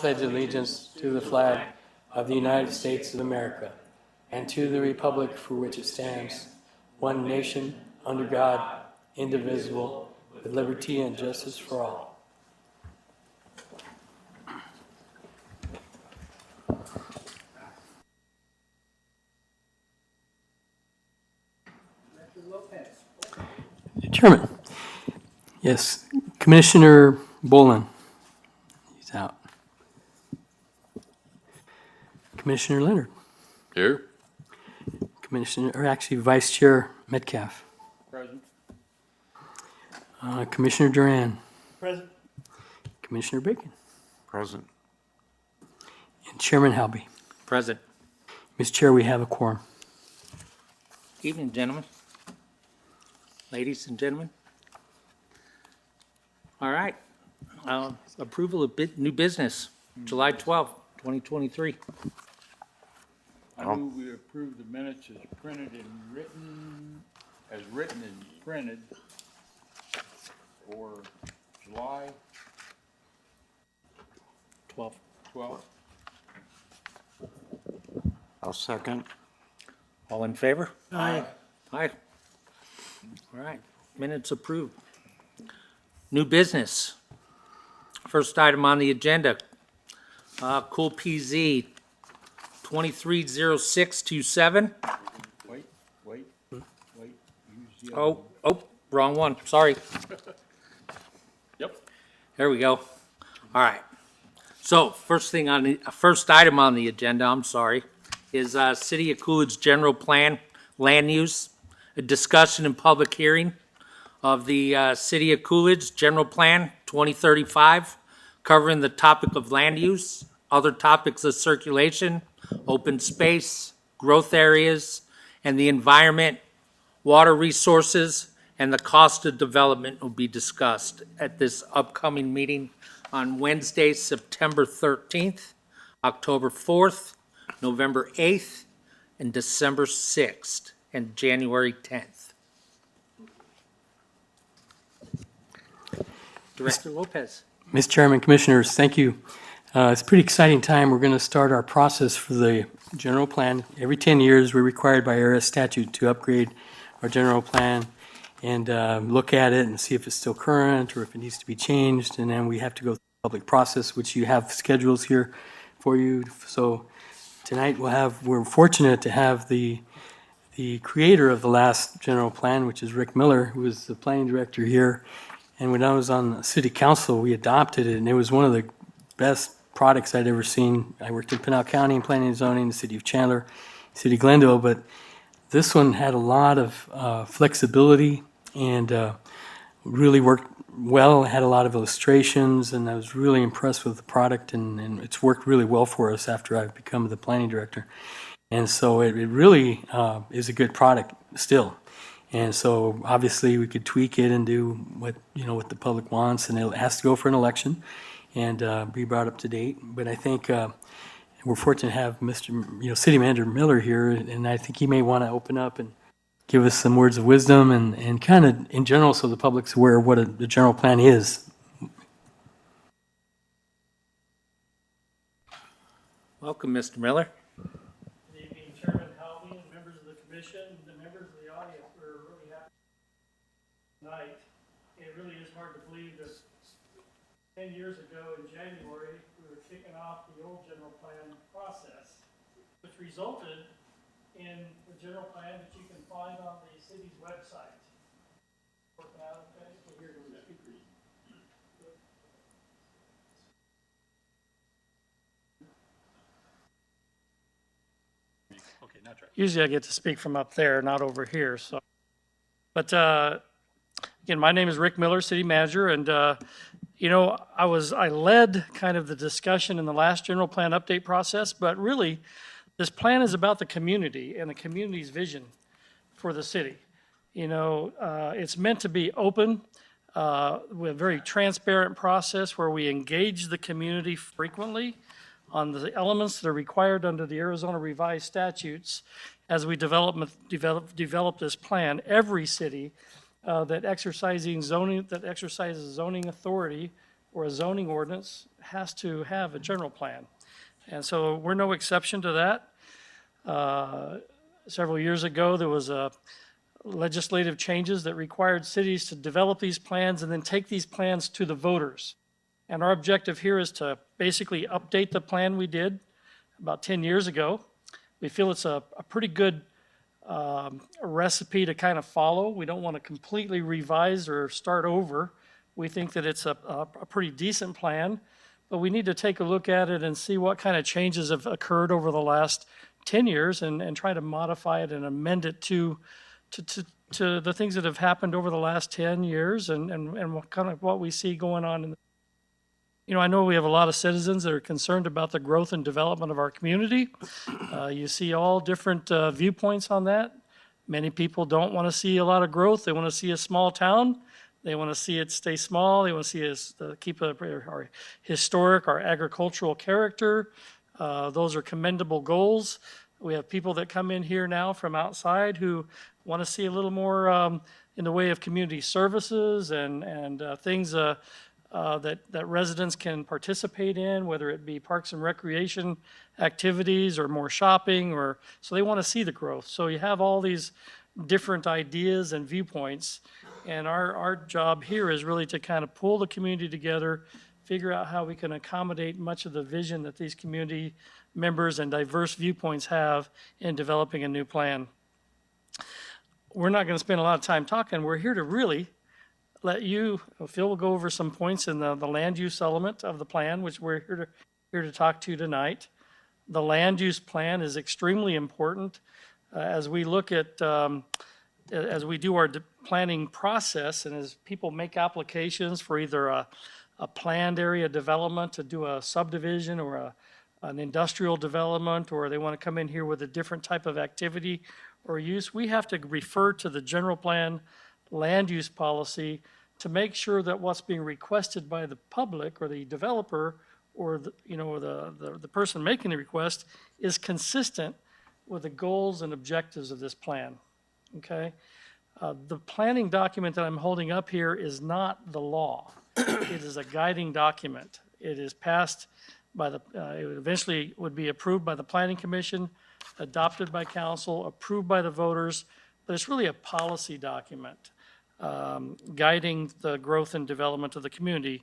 pledge allegiance to the flag of the United States of America and to the republic for which it stands, one nation, under God, indivisible, with liberty and justice for all. Chairman. Yes. Commissioner Bolin. He's out. Commissioner Leonard. Here. Vice Chair Metcalf. Present. Commissioner Duran. Present. Commissioner Bacon. Present. And Chairman Halby. Present. Mr. Chair, we have a quorum. Evening, gentlemen. Ladies and gentlemen. All right. Approval of new business, July 12th, 2023. I move we approve the minutes as printed and written and printed for July 12th. I'll second. All in favor? Aye. Aye. All right, minutes approved. New business. First item on the agenda, Cool PZ 230627. Wait. Use the other Oh, one. wrong one, sorry. Yep. There we go. All right. So first item on the agenda, is City of Coolidge General Plan Land Use, a discussion and public hearing of the City of Coolidge General Plan 2035, covering the topic of land use, other topics of circulation, open space, growth areas, and the environment, water resources, and the cost of development will be discussed at this upcoming meeting on Wednesday, September 13th, October 4th, November 8th, and December 6th, and January 10th. Director Lopez. Mr. Chairman, Commissioners, thank you. It's a pretty exciting time. We're going to start our process for the general plan. Every 10 years, we're required by IRS statute to upgrade our general plan and look at it and see if it's still current or if it needs to be changed. And then we have to go through the public process, which you have schedules here for you. So tonight we're fortunate to have the creator of the last general plan, which is Rick Miller, who was the planning director here. And when I was on city council, we adopted it, and it was one of the best products I'd ever seen. I worked in Pinal County in planning and zoning, the city of Chandler, city of Glendale, but this one had a lot of flexibility and really worked well. It had a lot of illustrations, and I was really impressed with the product, and it's worked really well for us after I've become the planning director. And so it really is a good product still. And so obviously we could tweak it and do what the public wants, and it has to go for an election and be brought up to date. But I think we're fortunate to have Mr. City Manager Miller here, and I think he may want to open up and give us some words of wisdom and kind of in general so the public's aware of what the general plan is. Welcome, Mr. Miller. Good evening, Chairman Halby, and members of the commission, and the members of the audience. We're really happy tonight. It really is hard to believe that 10 years ago in January, we were kicking off the old general plan process, which resulted in the general plan that you can find on the city's website. Working out, okay? So here goes the speakers. Okay, now try. Usually I get to speak from up there, not over here. So, but again, my name is Rick Miller, city manager, and I led kind of the discussion in the last general plan update process. But really, this plan is about the community and the community's vision for the city. It's meant to be open, with a very transparent process where we engage the community frequently on the elements that are required under the Arizona revised statutes as we develop this plan. Every city that exercises zoning authority or a zoning ordinance has to have a general plan. And so we're no exception to that. Several years ago, there was a legislative changes that required cities to develop these plans and then take these plans to the voters. And our objective here is to basically update the plan we did about 10 years ago. We feel it's a pretty good recipe to kind of follow. We don't want to completely revise or start over. We think that it's a pretty decent plan, but we need to take a look at it and see what kind of changes have occurred over the last 10 years and try to modify it and amend it to the things that have happened over the last 10 years and what kind of what we see going on in I know we have a lot of citizens that are concerned about the growth and development of our community. You see all different viewpoints on that. Many people don't want to see a lot of growth. They want to see a small town. They want to see it stay small. They want to see us keep our historic, our agricultural character. Those are commendable goals. We have people that come in here now from outside who want to see a little more in the way of community services and things that residents can participate in, whether it be parks and recreation activities or more shopping, so they want to see the growth. So you have all these different ideas and viewpoints, and our job here is really to kind of pull the community together, figure out how we can accommodate much of the vision that these community members and diverse viewpoints have in developing a new plan. We're not going to spend a lot of time talking. We're here to really let you, Phil will go over some points in the land use element of the plan, which we're here to talk to tonight. The land use plan is extremely important as we look at, as we do our planning process and as people make applications for either a planned area development to do a subdivision or an industrial development, or they want to come in here with a different type of activity or use, we have to refer to the general plan land use policy to make sure that what's being requested by the public or the developer or the person making the request is consistent with the goals and objectives of this plan. Okay? The planning document that I'm holding up here is not the law. It is a guiding document. It is passed by it eventually would be approved by the Planning Commission, adopted by council, approved by the voters, but it's really a policy document guiding the growth and development of the community.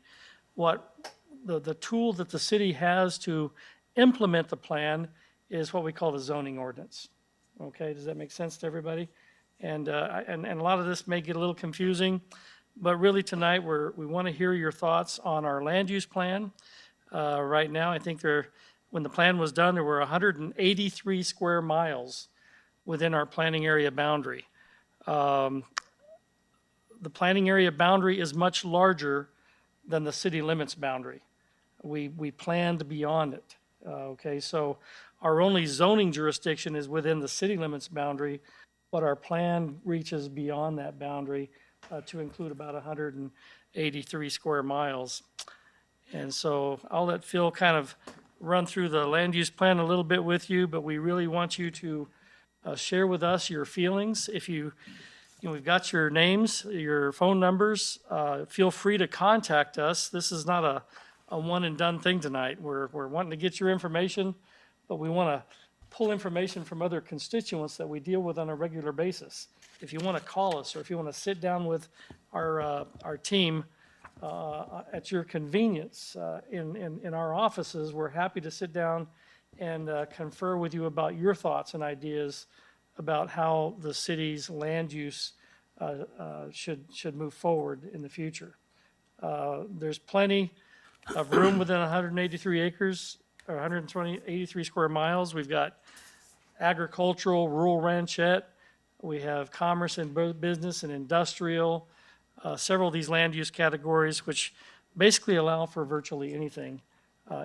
What the tool that the city has to implement the plan is what we call the zoning ordinance. Okay, does that make sense to everybody? And a lot of this may get a little confusing, but really tonight we want to hear your thoughts on our land use plan. Right now, I think when the plan was done, there were 183 square miles within our planning area boundary. The planning area boundary is much larger than the city limits boundary. We planned beyond it. Okay, so our only zoning jurisdiction is within the city limits boundary, but our plan reaches beyond that boundary to include about 183 square miles. And so I'll let Phil kind of run through the land use plan a little bit with you, but we really want you to share with us your feelings. If we've got your names, your phone numbers. Feel free to contact us. This is not a one and done thing tonight. We're wanting to get your information, but we want to pull information from other constituents that we deal with on a regular basis. If you want to call us or if you want to sit down with our team at your convenience in our offices, we're happy to sit down and confer with you about your thoughts and ideas about how the city's land use should move forward in the future. There's plenty of room within 183 acres or 183 square miles. We've got agricultural, rural ranchette. We have commerce and business and industrial, several of these land use categories, which basically allow for virtually anything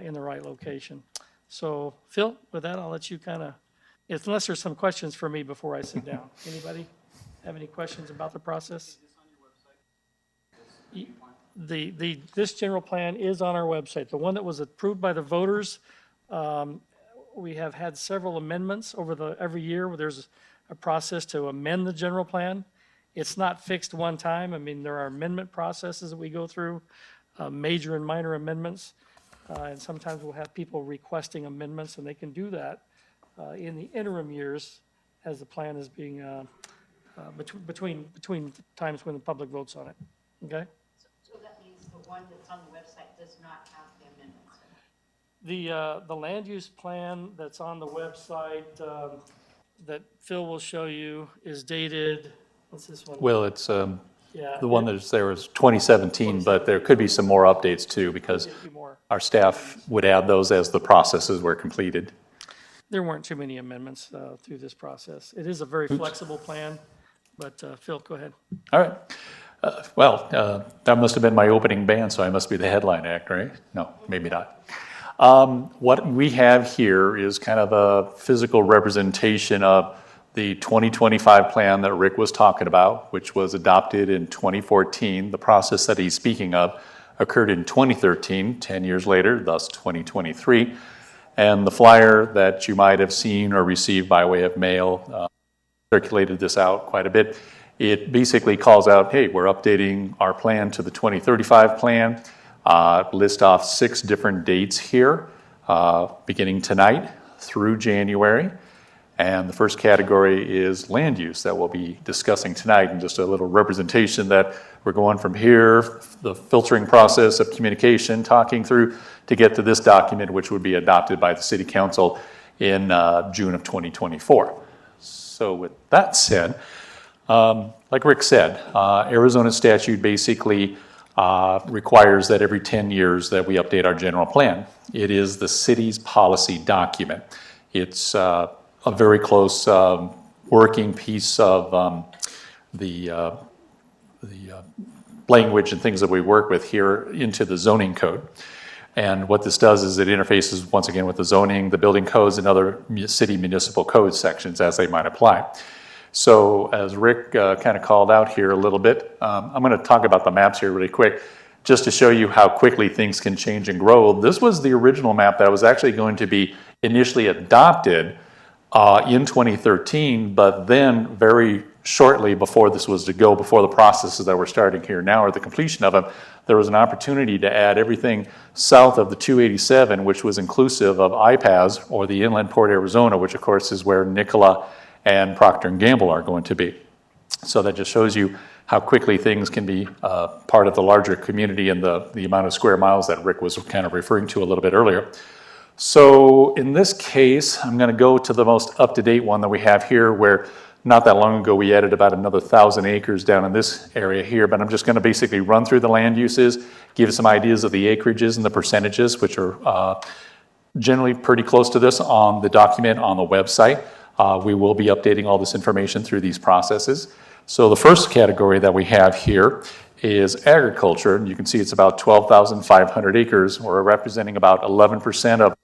in the right location. So, Phil, with that, I'll let you kind of, unless there's some questions for me before I sit down. Anybody have any questions about the process? This general plan is on our website. The one that was approved by the voters, we have had several amendments every year where there's a process to amend the general plan. It's not fixed one time. I mean, there are amendment processes that we go through. major and minor amendments. And sometimes we'll have people requesting amendments, and they can do that in the interim years as the plan is being, between times when the public votes on it. Okay? So that means the one that's on the website does not have the amendments in it? The land use plan that's on the website that Phil will show you is dated, what's this one? Well, it's, Yeah, the one that's there was 2017, but there could be some more updates too, because a few more. our staff would add those as the processes were completed. There weren't too many amendments through this process. It is a very flexible plan, but Phil, go ahead. All right. That must have been my opening band, so I must be the headline act, right? No, maybe not. What we have here is kind of a physical representation of the 2025 plan that Rick was talking about, which was adopted in 2014. The process that he's speaking of occurred in 2013, 10 years later, thus 2023. And the flyer that you might have seen or received by way of mail circulated this out quite a bit. It basically calls out, hey, we're updating our plan to the 2035 plan. List off 6 different dates here, beginning tonight through January. And the first category is land use that we'll be discussing tonight, and just a little representation that we're going from here, the filtering process of communication, talking through to get to this document, which would be adopted by the City Council in June of 2024. So with that said, like Rick said, Arizona statute basically requires that every 10 years that we update our general plan. It is the city's policy document. It's a very close working piece of the language and things that we work with here into the zoning code. And what this does is it interfaces once again with the zoning, the building codes, and other city municipal code sections as they might apply. So as Rick kind of called out here a little bit, I'm going to talk about the maps here really quick, just to show you how quickly things can change and grow. This was the original map that was actually going to be initially adopted in 2013, but then very shortly before this was to go, before the processes that we're starting here now or the completion of them, there was an opportunity to add everything south of the 287, which was inclusive of IPAS, or the Inland Port Arizona, which of course is where Nikola and Procter & Gamble are going to be. So that just shows you how quickly things can be part of the larger community and the amount of square miles that Rick was kind of referring to a little bit earlier. So in this case, I'm going to go to the most up-to-date one that we have here, where not that long ago we added about another 1,000 acres down in this area here, but I'm just going to basically run through the land uses, give you some ideas of the acreages and the percentages, which are generally pretty close to this on the document on the website. We will be updating all this information through these processes. So the first category that we have here is agriculture, and you can see it's about 12,500 acres, or representing about 11% of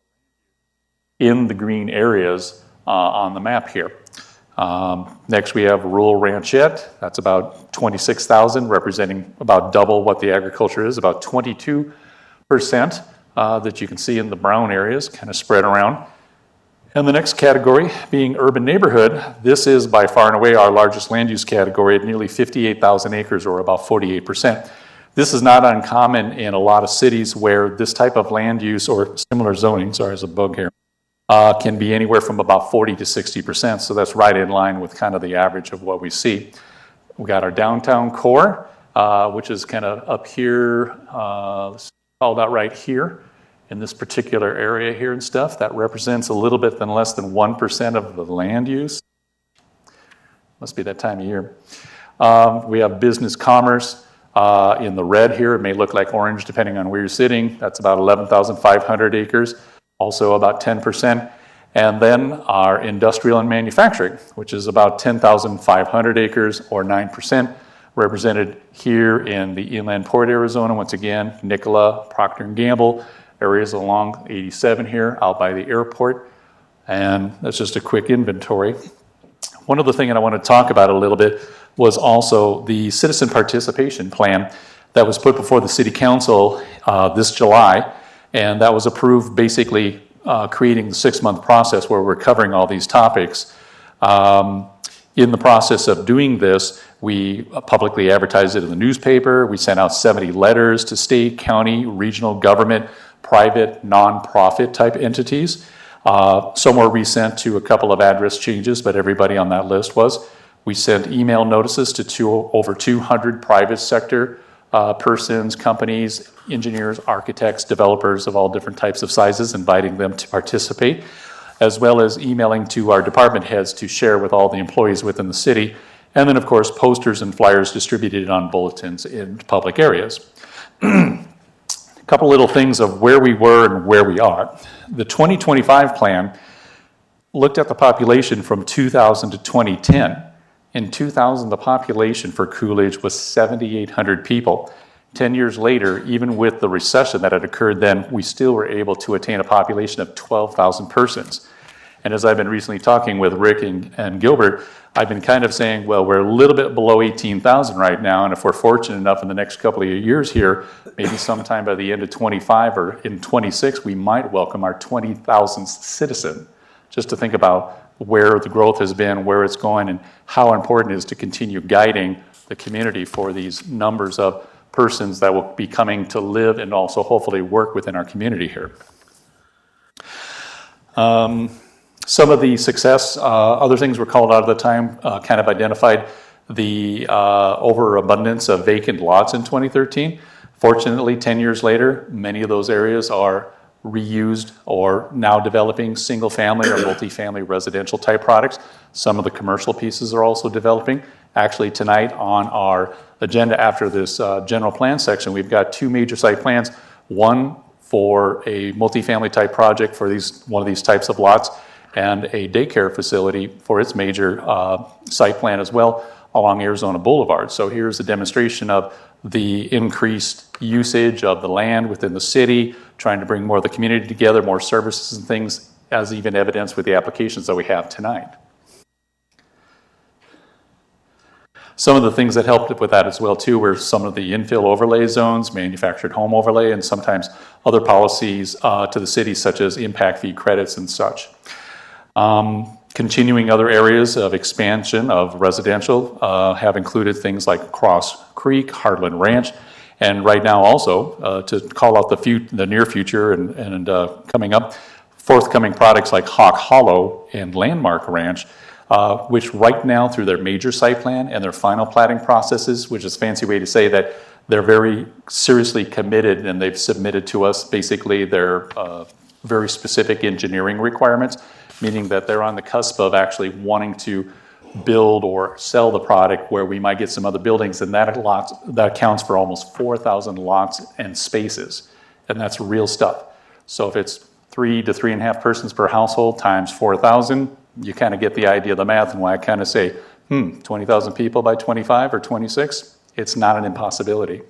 in the green areas on the map here. Next we have rural ranchette. That's about 26,000, representing about double what the agriculture is, about 22% that you can see in the brown areas kind of spread around. And the next category being urban neighborhood. This is by far and away our largest land use category at nearly 58,000 acres, or about 48%. This is not uncommon in a lot of cities where this type of land use or similar zoning, sorry, there's a bug here, can be anywhere from about 40 to 60%. So that's right in line with kind of the average of what we see. We got our downtown core, which is kind of up here, called out right here in this particular area here and stuff. That represents a little bit less than 1% of the land use. Must be that time of year. We have business commerce in the red here. It may look like orange depending on where you're sitting. That's about 11,500 acres. Also about 10%. And then our industrial and manufacturing, which is about 10,500 acres, or 9%, represented here in the Inland Port, Arizona. Once again, Nikola, Procter & Gamble, areas along 87 here, out by the airport. And that's just a quick inventory. One other thing that I want to talk about a little bit was also the citizen participation plan that was put before the City Council this July. And that was approved, basically creating the 6-month process where we're covering all these topics. In the process of doing this, we publicly advertised it in the newspaper. We sent out 70 letters to state, county, regional government, private, nonprofit type entities. Some were resent to a couple of address changes, but everybody on that list was. We sent email notices to over 200 private sector persons, companies, engineers, architects, developers of all different types of sizes, inviting them to participate, as well as emailing to our department heads to share with all the employees within the city. And then, of course, posters and flyers distributed on bulletins in public areas. A couple little things of where we were and where we are. The 2025 plan looked at the population from 2000 to 2010. In 2000, the population for Coolidge was 7,800 people. 10 years later, even with the recession that had occurred then, we still were able to attain a population of 12,000 persons. And as I've been recently talking with Rick and Gilbert, I've been kind of saying, well, we're a little bit below 18,000 right now, and if we're fortunate enough in the next couple of years here, maybe sometime by the end of 25 or in 26, we might welcome our 20,000th citizen. Just to think about where the growth has been, where it's going, and how important it is to continue guiding the community for these numbers of persons that will be coming to live and also hopefully work within our community here. Some of the success, other things were called out at the time, kind of identified the overabundance of vacant lots in 2013. Fortunately, 10 years later, many of those areas are reused or now developing single family or multifamily residential type products. Some of the commercial pieces are also developing. Actually, tonight on our agenda after this general plan section, we've got two major site plans. One for a multifamily type project for one of these types of lots, and a daycare facility for its major site plan as well along Arizona Boulevard. So here's a demonstration of the increased usage of the land within the city, trying to bring more of the community together, more services and things, as even evidenced with the applications that we have tonight. Some of the things that helped with that as well too were some of the infill overlay zones, manufactured home overlay, and sometimes other policies to the city such as impact fee credits and such. Continuing other areas of expansion of residential have included things like Cross Creek, Heartland Ranch, and right now also to call out the near future and coming up, forthcoming products like Hawk Hollow and Landmark Ranch, which right now through their major site plan and their final platting processes, which is a fancy way to say that they're very seriously committed and they've submitted to us basically their very specific engineering requirements, meaning that they're on the cusp of actually wanting to build or sell the product where we might get some other buildings, and that accounts for almost 4,000 lots and spaces, and that's real stuff. So if it's 3 to 3.5 persons per household times 4,000, you kind of get the idea of the math and why I kind of say, 20,000 people by 25 or 26, it's not an impossibility.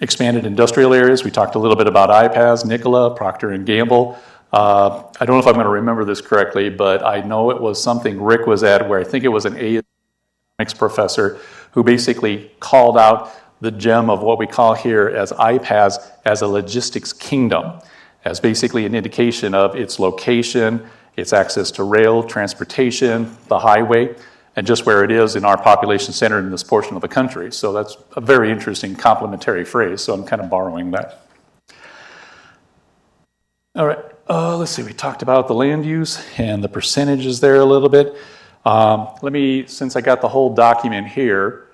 Expanded industrial areas, we talked a little bit about iPads, Nikola, Procter & Gamble. I don't know if I'm going to remember this correctly, but I know it was something Rick was at where I think it was an economics professor who basically called out the gem of what we call here as iPads as a logistics kingdom, as basically an indication of its location, its access to rail, transportation, the highway, and just where it is in our population center in this portion of the country. So that's a very interesting complementary phrase, so I'm kind of borrowing that. All right, let's see, we talked about the land use and the percentages there a little bit. Let me, since I got the whole document here,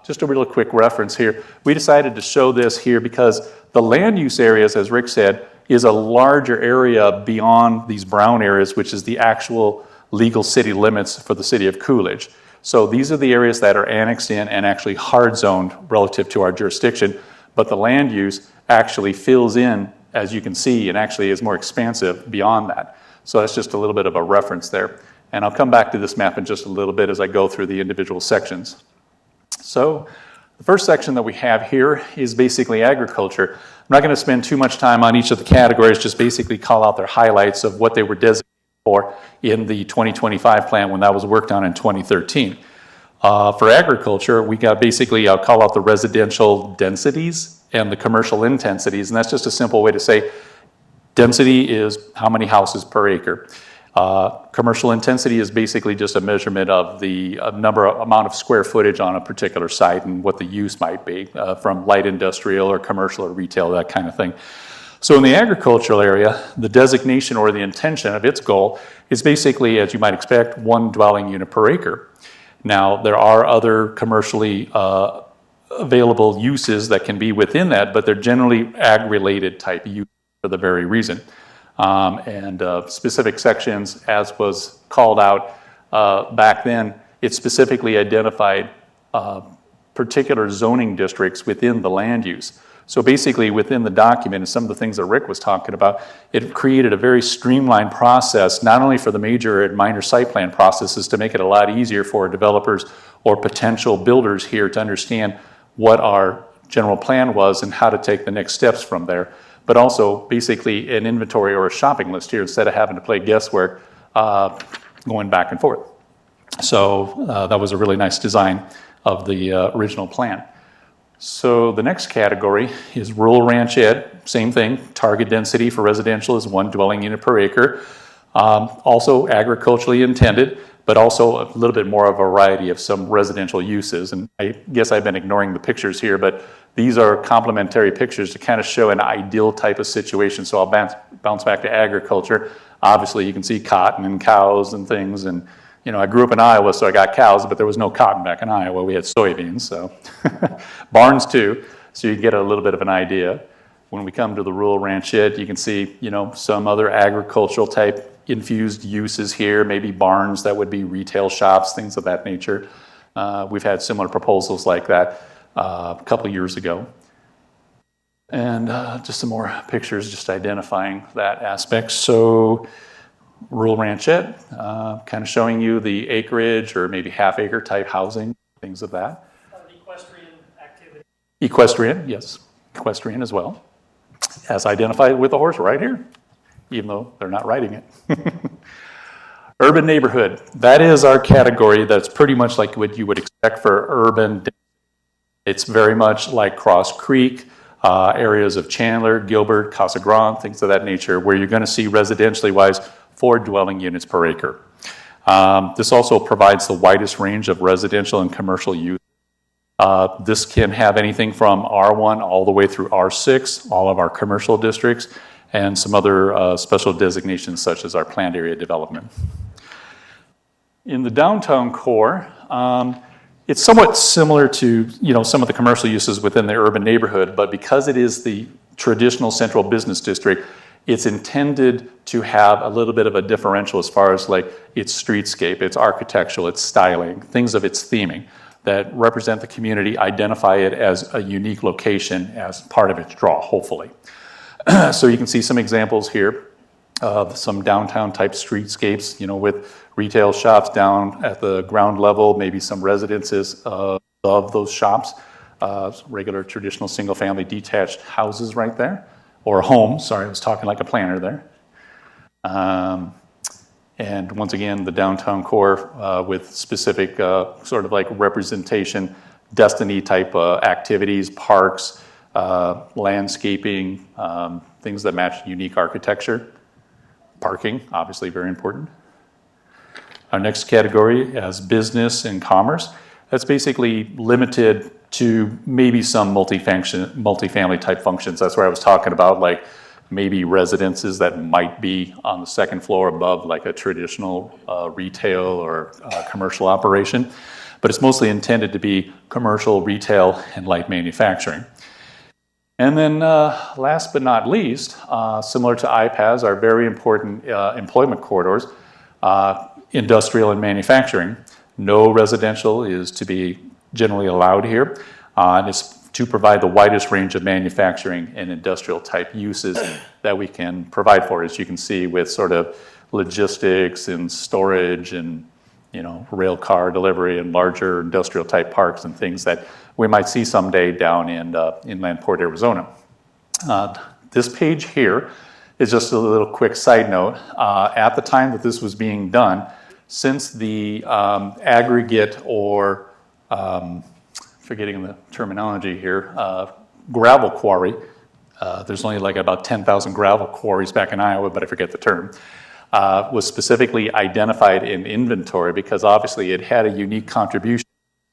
just a real quick reference here. We decided to show this here because the land use areas, as Rick said, is a larger area beyond these brown areas, which is the actual legal city limits for the city of Coolidge. So these are the areas that are annexed in and actually hard zoned relative to our jurisdiction, but the land use actually fills in, as you can see, and actually is more expansive beyond that. So that's just a little bit of a reference there. And I'll come back to this map in just a little bit as I go through the individual sections. So the first section that we have here is basically agriculture. I'm not going to spend too much time on each of the categories, just basically call out their highlights of what they were designated for in the 2025 plan when that was worked on in 2013. For agriculture, we got basically, I'll call out the residential densities and the commercial intensities, and that's just a simple way to say density is how many houses per acre. Commercial intensity is basically just a measurement of the amount of square footage on a particular site and what the use might be, from light industrial or commercial or retail, that kind of thing. So in the agricultural area, the designation or the intention of its goal is basically, as you might expect, 1 dwelling unit per acre. Now, there are other commercially available uses that can be within that, but they're generally ag-related type use for the very reason. Specific sections, as was called out back then, it specifically identified particular zoning districts within the land use. So basically within the document and some of the things that Rick was talking about, it created a very streamlined process, not only for the major and minor site plan processes to make it a lot easier for developers or potential builders here to understand what our general plan was and how to take the next steps from there, but also basically an inventory or a shopping list here instead of having to play guesswork going back and forth. So that was a really nice design of the original plan. So the next category is rural ranchette. Same thing, target density for residential is 1 dwelling unit per acre. Also agriculturally intended, but also a little bit more of a variety of some residential uses. And I guess I've been ignoring the pictures here, but these are complementary pictures to kind of show an ideal type of situation. So I'll bounce back to agriculture. Obviously you can see cotton and cows and things, and I grew up in Iowa, so I got cows, but there was no cotton back in Iowa. We had soybeans, so barns too, so you get a little bit of an idea. When we come to the rural ranchette, you can see, some other agricultural type infused uses here, maybe barns that would be retail shops, things of that nature. We've had similar proposals like that a couple years ago. And just some more pictures just identifying that aspect. So rural ranchette, kind of showing you the acreage or maybe half-acre type housing, things of that. Equestrian activity. Equestrian, yes. Equestrian as well. As identified with the horse right here, even though they're not riding it. Urban neighborhood. That is our category that's pretty much like what you would expect for urban. It's very much like Cross Creek, areas of Chandler, Gilbert, Casa Grande, things of that nature, where you're going to see residentially wise 4 dwelling units per acre. This also provides the widest range of residential and commercial use. This can have anything from R1 all the way through R6, all of our commercial districts, and some other special designations such as our planned area development. In the downtown core, it's somewhat similar to some of the commercial uses within the urban neighborhood, but because it is the traditional central business district, it's intended to have a little bit of a differential as far as like its streetscape, its architectural, its styling, things of its theming that represent the community, identify it as a unique location as part of its draw, hopefully. So you can see some examples here of some downtown type streetscapes, with retail shops down at the ground level, maybe some residences above those shops, regular traditional single family detached houses right there. Or homes, sorry, I was talking like a planner there. And once again, the downtown core with specific sort of like representation, destiny type activities, parks, landscaping, things that match unique architecture. Parking, obviously very important. Our next category is business and commerce. That's basically limited to maybe some multifamily type functions. That's where I was talking about, like maybe residences that might be on the second floor above like a traditional retail or commercial operation. But it's mostly intended to be commercial, retail, and light manufacturing. And then last but not least, similar to IPAS, are very important employment corridors, industrial and manufacturing. No residential is to be generally allowed here, and it's to provide the widest range of manufacturing and industrial type uses that we can provide for, as you can see with sort of logistics and storage and rail car delivery and larger industrial type parks and things that we might see someday down in inland Port Arizona. This page here is just a little quick side note. At the time that this was being done, since the aggregate or forgetting the terminology here, gravel quarry, there's only like about 10,000 gravel quarries back in Iowa, but I forget the term. was specifically identified in inventory because obviously it had a unique contribution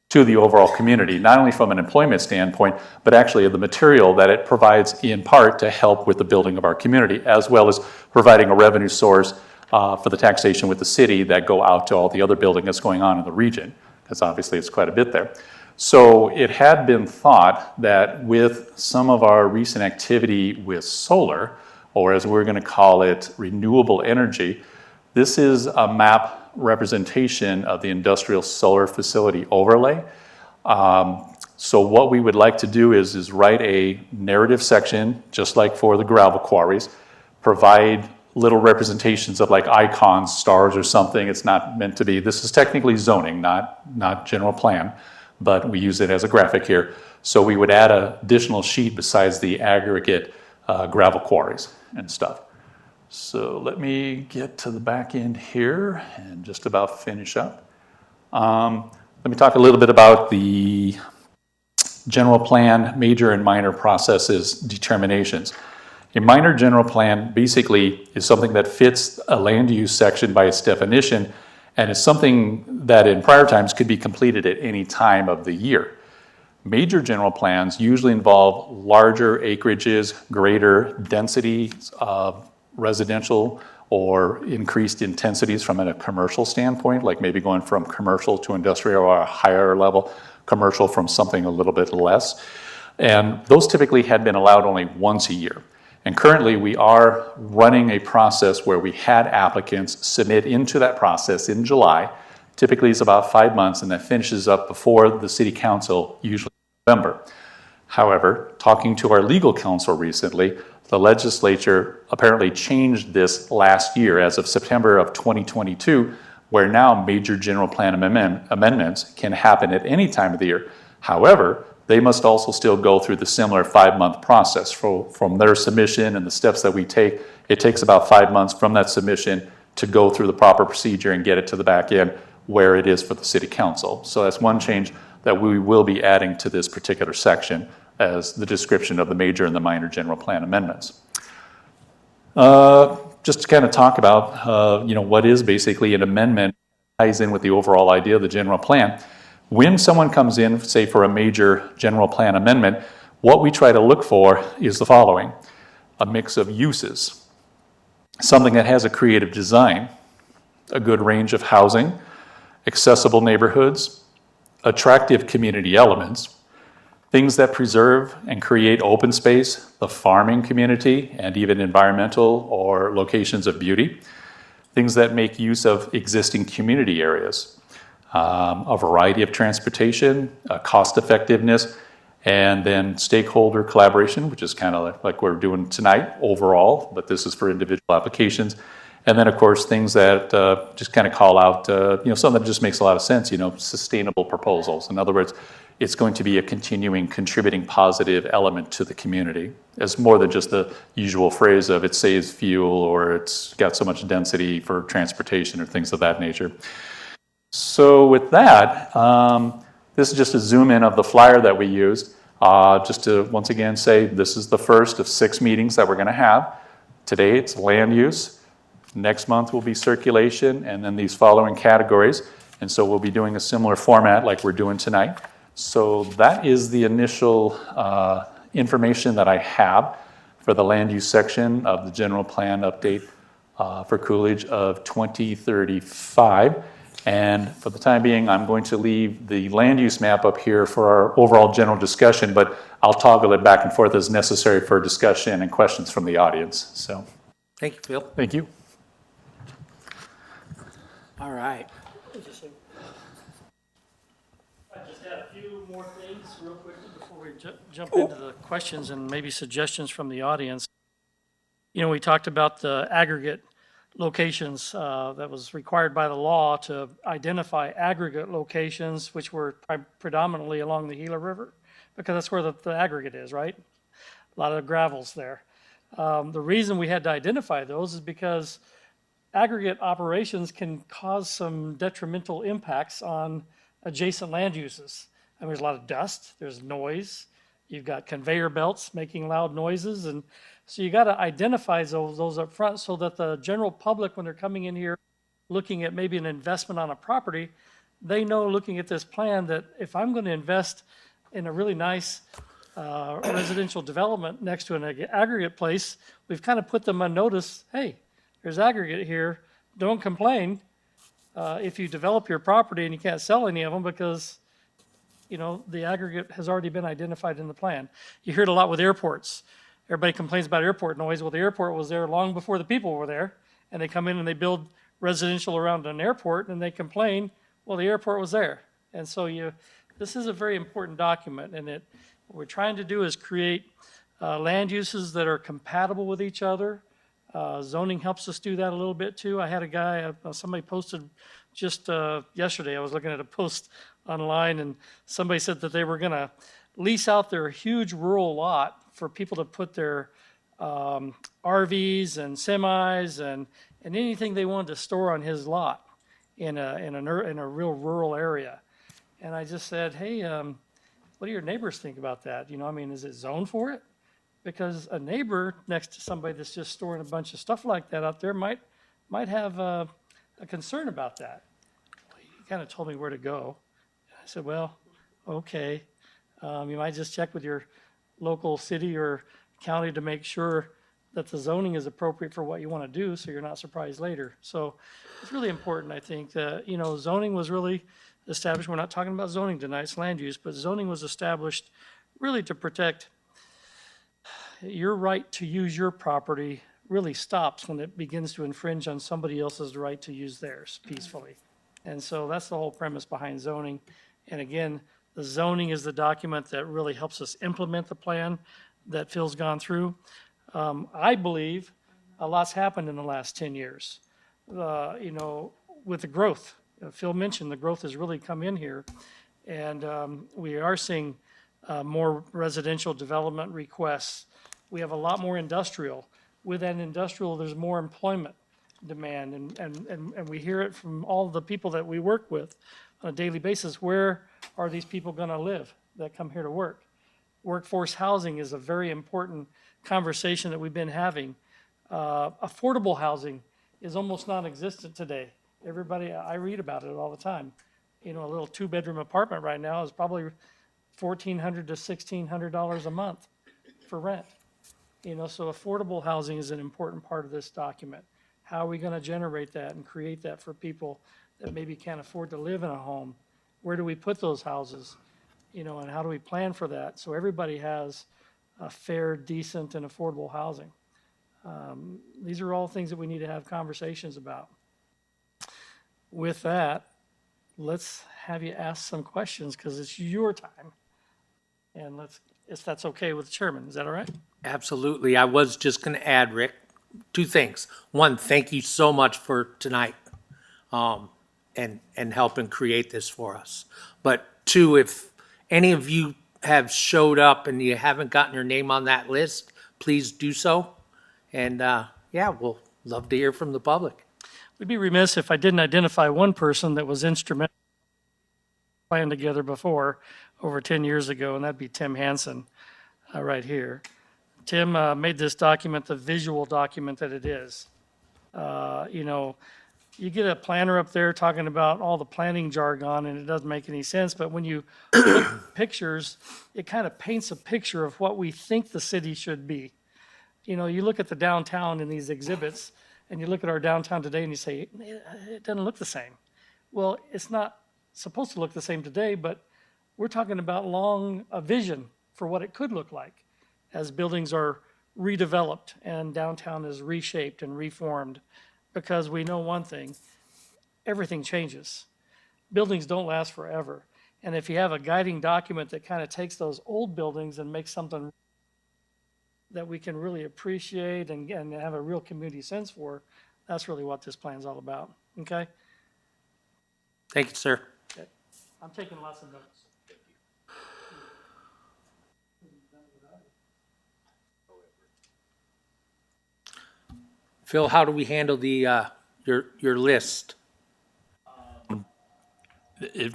to the overall community, not only from an employment standpoint, but actually the material that it provides in part to help with the building of our community, as well as providing a revenue source for the taxation with the city that go out to all the other building that's going on in the region, because obviously it's quite a bit there. So it had been thought that with some of our recent activity with solar, or as we're going to call it, renewable energy, this is a map representation of the industrial solar facility overlay. So what we would like to do is write a narrative section, just like for the gravel quarries, provide little representations of like icons, stars or something. It's not meant to be, this is technically zoning, not general plan, but we use it as a graphic here. So we would add an additional sheet besides the aggregate gravel quarries and stuff. So let me get to the back end here and just about finish up. Let me talk a little bit about the general plan, major and minor processes determinations. A minor general plan basically is something that fits a land use section by its definition, and is something that in prior times could be completed at any time of the year. Major general plans usually involve larger acreages, greater densities of residential or increased intensities from a commercial standpoint, like maybe going from commercial to industrial or a higher level commercial from something a little bit less. And those typically had been allowed only once a year. And currently we are running a process where we had applicants submit into that process in July. Typically it's about 5 months, and that finishes up before the city council, usually in November. However, talking to our legal counsel recently, the legislature apparently changed this last year as of September of 2022, where now major general plan amendments can happen at any time of the year. However, they must also still go through the similar 5-month process from their submission and the steps that we take. It takes about 5 months from that submission to go through the proper procedure and get it to the back end where it is for the city council. So that's one change that we will be adding to this particular section as the description of the major and the minor general plan amendments. Just to kind of talk about, what is basically an amendment, ties in with the overall idea of the general plan. When someone comes in, say for a major general plan amendment, what we try to look for is the following: a mix of uses, something that has a creative design, a good range of housing, accessible neighborhoods, attractive community elements, things that preserve and create open space, the farming community, and even environmental or locations of beauty, things that make use of existing community areas, a variety of transportation, cost effectiveness, and then stakeholder collaboration, which is kind of like we're doing tonight overall, but this is for individual applications. And then, of course, things that just kind of call out, something that just makes a lot of sense, sustainable proposals. In other words, it's going to be a continuing, contributing positive element to the community. It's more than just the usual phrase of it saves fuel or it's got so much density for transportation or things of that nature. So with that, this is just a zoom in of the flyer that we used. Just to once again say, this is the first of 6 meetings that we're going to have. Today it's land use. Next month will be circulation, and then these following categories. And so we'll be doing a similar format like we're doing tonight. So that is the initial information that I have for the land use section of the general plan update for Coolidge of 2035. And for the time being, I'm going to leave the land use map up here for our overall general discussion, but I'll toggle it back and forth as necessary for discussion and questions from the audience. So, Thank you, Phil. thank you. All right. I just had a few more things real quickly before we jump into the questions and maybe suggestions from the audience. We talked about the aggregate locations that was required by the law to identify aggregate locations, which were predominantly along the Gila River, because that's where the aggregate is, right? A lot of gravels there. The reason we had to identify those is because aggregate operations can cause some detrimental impacts on adjacent land uses. I mean, there's a lot of dust, there's noise, You've got conveyor belts making loud noises, and so you got to identify those up front so that the general public, when they're coming in here, looking at maybe an investment on a property, they know, looking at this plan, that if I'm going to invest in a really nice residential development next to an aggregate place, we've kind of put them on notice, hey, there's aggregate here, don't complain if you develop your property and you can't sell any of them because, you know, the aggregate has already been identified in the plan. You hear it a lot with airports. Everybody complains about airport noise. Well, the airport was there long before the people were there, and they come in and they build residential around an airport, and they complain, well, the airport was there. And so this is a very important document, and what we're trying to do is create land uses that are compatible with each other. Zoning helps us do that a little bit too. I had a guy, somebody posted just yesterday, I was looking at a post online, and somebody said that they were going to lease out their huge rural lot for people to put their RVs and semis and anything they wanted to store on his lot in a real rural area. And I just said, hey, what do your neighbors think about that? You know, I mean, is it zoned for it? Because a neighbor next to somebody that's just storing a bunch of stuff like that out there might have a concern about that. He kind of told me where to go. I said, well, okay. You might just check with your local city or county to make sure that the zoning is appropriate for what you want to do, so you're not surprised later. So it's really important, I think, that, you know, zoning was really established. We're not talking about zoning tonight, it's land use, but zoning was established really to protect your right to use your property. Really stops when it begins to infringe on somebody else's right to use theirs peacefully. And so that's the whole premise behind zoning. And again, the zoning is the document that really helps us implement the plan that Phil's gone through. I believe a lot's happened in the last 10 years. You know, with the growth, Phil mentioned the growth has really come in here. And we are seeing more residential development requests. We have a lot more industrial. With that industrial, there's more employment demand. And we hear it from all the people that we work with on a daily basis. Where are these people going to live that come here to work? Workforce housing is a very important conversation that we've been having. Affordable housing is almost non-existent today. Everybody, I read about it all the time. You know, a little 2-bedroom apartment right now is probably $1,400 to $1,600 a month for rent. You know, so affordable housing is an important part of this document. How are we going to generate that and create that for people that maybe can't afford to live in a home? Where do we put those houses? You know, and how do we plan for that so everybody has a fair, decent, and affordable housing? These are all things that we need to have conversations about. With that, let's have you ask some questions because it's your time. And if that's okay with the chairman, is that all right? Absolutely. I was just going to add, Rick, 2 things. One, thank you so much for tonight and helping create this for us. But 2, if any of you have showed up and you haven't gotten your name on that list, please do so. And yeah, we'll love to hear from the public. We'd be remiss if I didn't identify one person that was instrumental in playing together before over 10 years ago, and that'd be Tim Hansen right here. Tim made this document the visual document that it is. You know, you get a planner up there talking about all the planning jargon and it doesn't make any sense, but when you look at pictures, it kind of paints a picture of what we think the city should be. You know, you look at the downtown in these exhibits and you look at our downtown today and you say, it doesn't look the same. Well, it's not supposed to look the same today, but we're talking about a vision for what it could look like as buildings are redeveloped and downtown is reshaped and reformed, because we know one thing, everything changes. Buildings don't last forever. And if you have a guiding document that kind of takes those old buildings and makes something that we can really appreciate and have a real community sense for, that's really what this plan's all about. Okay? Thank you, sir. Okay. I'm taking lots of notes. Phil, how do we handle the your list?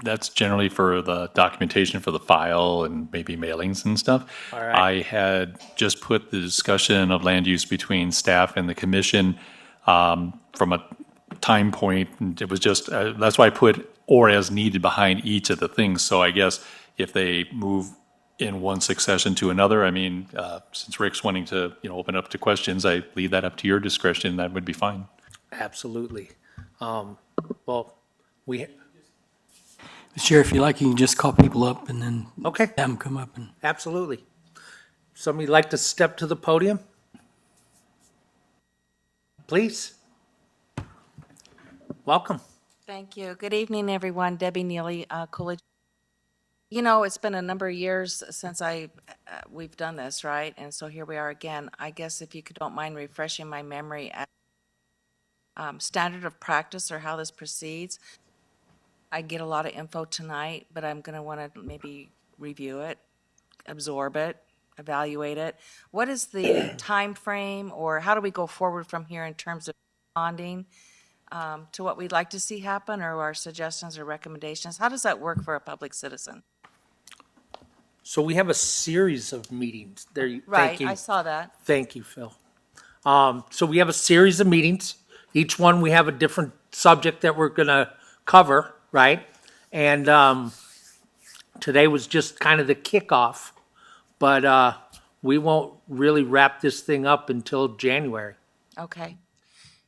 That's generally for the documentation for the file and maybe mailings and stuff. All right. I had just put the discussion of land use between staff and the commission from a time point. And it was just, that's why I put or as needed behind each of the things. So I guess if they move in one succession to another, I mean, since Rick's wanting to, open up to questions, I leave that up to your discretion. That would be fine. Absolutely. Well, we, Sheriff, if you like, you can just call people up and then okay, have them come up and. absolutely. Somebody like to step to the podium? Please. Welcome. Thank you. Good evening, everyone. Debbie Neely, Coolidge. You know, it's been a number of years since we've done this, right? And so here we are again. I guess if you don't mind refreshing my memory at standard of practice or how this proceeds. I get a lot of info tonight, but I'm going to want to maybe review it, absorb it, evaluate it. What is the time frame, or how do we go forward from here in terms of responding to what we'd like to see happen, or our suggestions or recommendations? How does that work for a public citizen? So we have a series of meetings there. Thank Right, you. I saw that. Thank you, Phil. So we have a series of meetings. Each one we have a different subject that we're going to cover, right? And today was just kind of the kickoff, but we won't really wrap this thing up until January. Okay.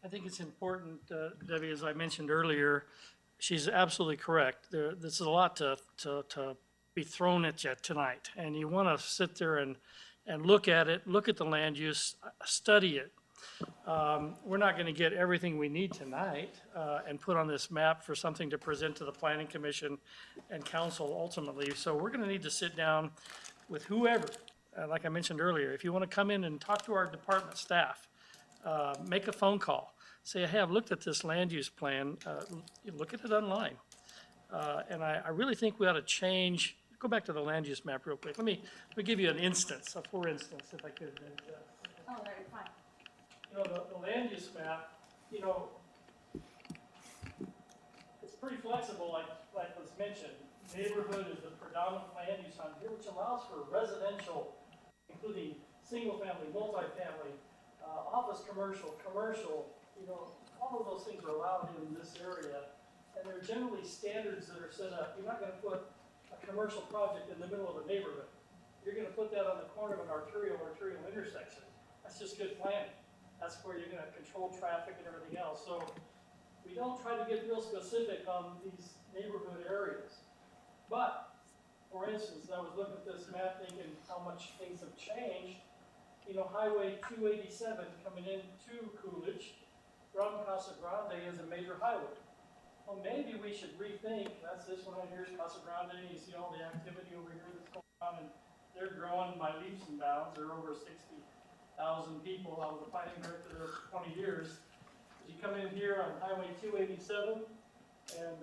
I think it's important, Debbie, as I mentioned earlier, she's absolutely correct. This is a lot to be thrown at you tonight. And you want to sit there and look at it, look at the land use, study it. We're not going to get everything we need tonight and put on this map for something to present to the Planning Commission and Council ultimately. So we're going to need to sit down with whoever, like I mentioned earlier. If you want to come in and talk to our department staff, make a phone call. Say, hey, I've looked at this land use plan. Look at it online. And I really think we ought to change. Go back to the land use map real quick. Let me give you an instance, for instance, if I could. Oh, very fine. The land use map, it's pretty flexible, like was mentioned. Neighborhood is the predominant land use on here, which allows for residential, including single-family, multifamily, office commercial, all of those things are allowed in this area. And there are generally standards that are set up. You're not going to put a commercial project in the middle of a neighborhood. You're going to put that on the corner of an arterial intersection. That's just good planning. That's where you're going to control traffic and everything else. So we don't try to get real specific on these neighborhood areas. But, for instance, I was looking at this map thinking how much things have changed. Highway 287 coming into Coolidge from Casa Grande is a major highway. Well, maybe we should rethink, that's this one right here is Casa Grande, you see all the activity over here that's going on, and they're growing by leaps and bounds. They're over 60,000 people. I was a planning director there for 20 years. As you come in here on Highway 287, and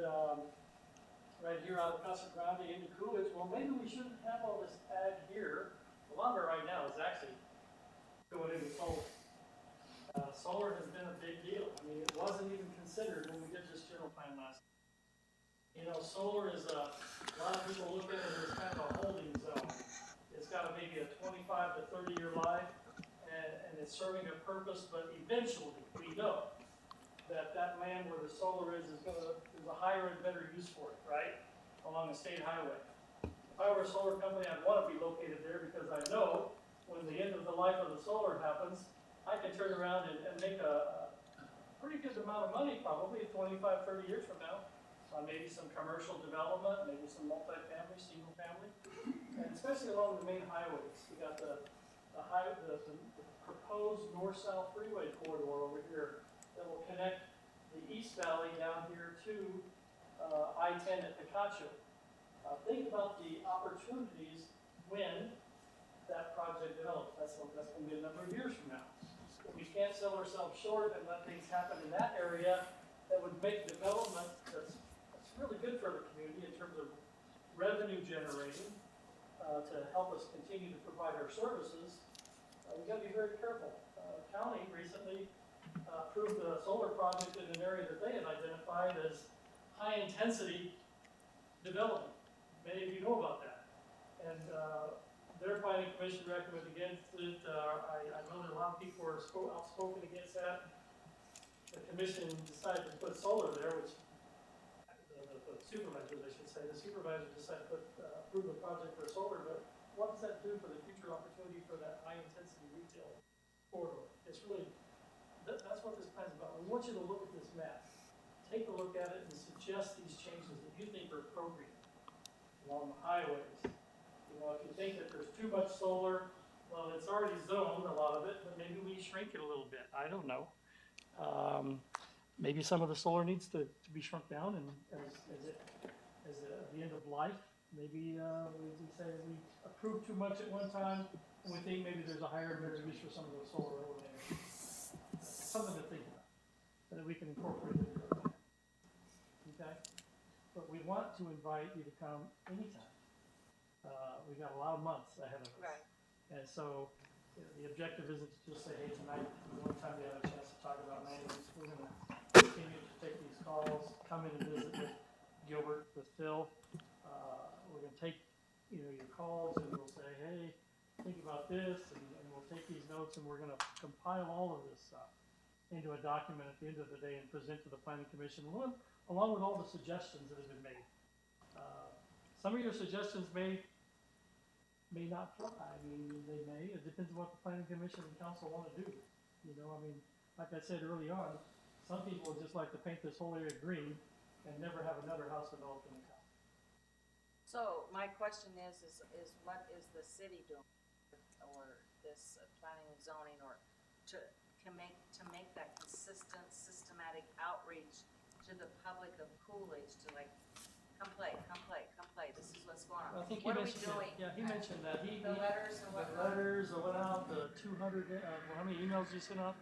right here out of Casa Grande into Coolidge, well, maybe we shouldn't have all this ag here. A lot of it right now is actually going into solar. Solar has been a big deal. I mean, it wasn't even considered when we did this general plan last year. Solar is a lot of people look at it as kind of a holding zone. It's got maybe a 25 to 30 year life, and it's serving a purpose, but eventually we know that land where the solar is there's a higher and better use for it, right? Along a state highway. If I were a solar company, I'd want to be located there because I know when the end of the life of the solar happens, I can turn around and make a pretty good amount of money, probably 25, 30 years from now, on maybe some commercial development, maybe some multifamily, single family, and especially along the main highways. We got the proposed north-south freeway corridor over here that will connect the East Valley down here to I-10 at Picacho. Think about the opportunities when that project develops. That's going to be a number of years from now. If we can't sell ourselves short and let things happen in that area that would make development that's really good for the community in terms of revenue generating to help us continue to provide our services, we've got to be very careful. County recently approved a solar project in an area that they had identified as high intensity development. Many of you know about that. And their planning commission recommended against it. I know that a lot of people are outspoken against that. The commission decided to put solar there, which the supervisors, I should say, the supervisors decided to approve the project for solar, but what does that do for the future opportunity for that high-intensity retail corridor? It's really, that's what this plan's about. We want you to look at this map, take a look at it, and suggest these changes that you think are appropriate along the highways. You know, if you think that there's too much solar, well, it's already zoned, a lot of it, but maybe we shrink it a little bit. I don't know. Maybe some of the solar needs to be shrunk down, and as the end of life, maybe we say we approved too much at one time, and we think maybe there's a higher and better use for some of those solar overlays. Something to think about, that we can incorporate into the plan. Okay? But we want to invite you to come anytime. We've got a lot of months ahead of us. Right. And so the objective isn't to just say, hey, tonight, one time we have a chance to talk about maintenance. We're going to continue to take these calls, come in and visit with Gilbert, with Phil. We're going to take, your calls, and we'll say, hey, think about this, and we'll take these notes, and we're going to compile all of this stuff into a document at the end of the day and present to the Planning Commission, along with all the suggestions that have been made. Some of your suggestions may not fly. I mean, they may. It depends on what the Planning Commission and Council want to do. Like I said early on, some people would just like to paint this whole area green and never have another house developed in the town. So my question is what is the city doing, or this planning and zoning, or to make that consistent, systematic outreach to the public of Coolidge to come play. This is what's going on. I think What he are we mentioned doing? that. Yeah, he mentioned that. The letters and the whatnot. letters that went out, the 200, how many emails you sent out?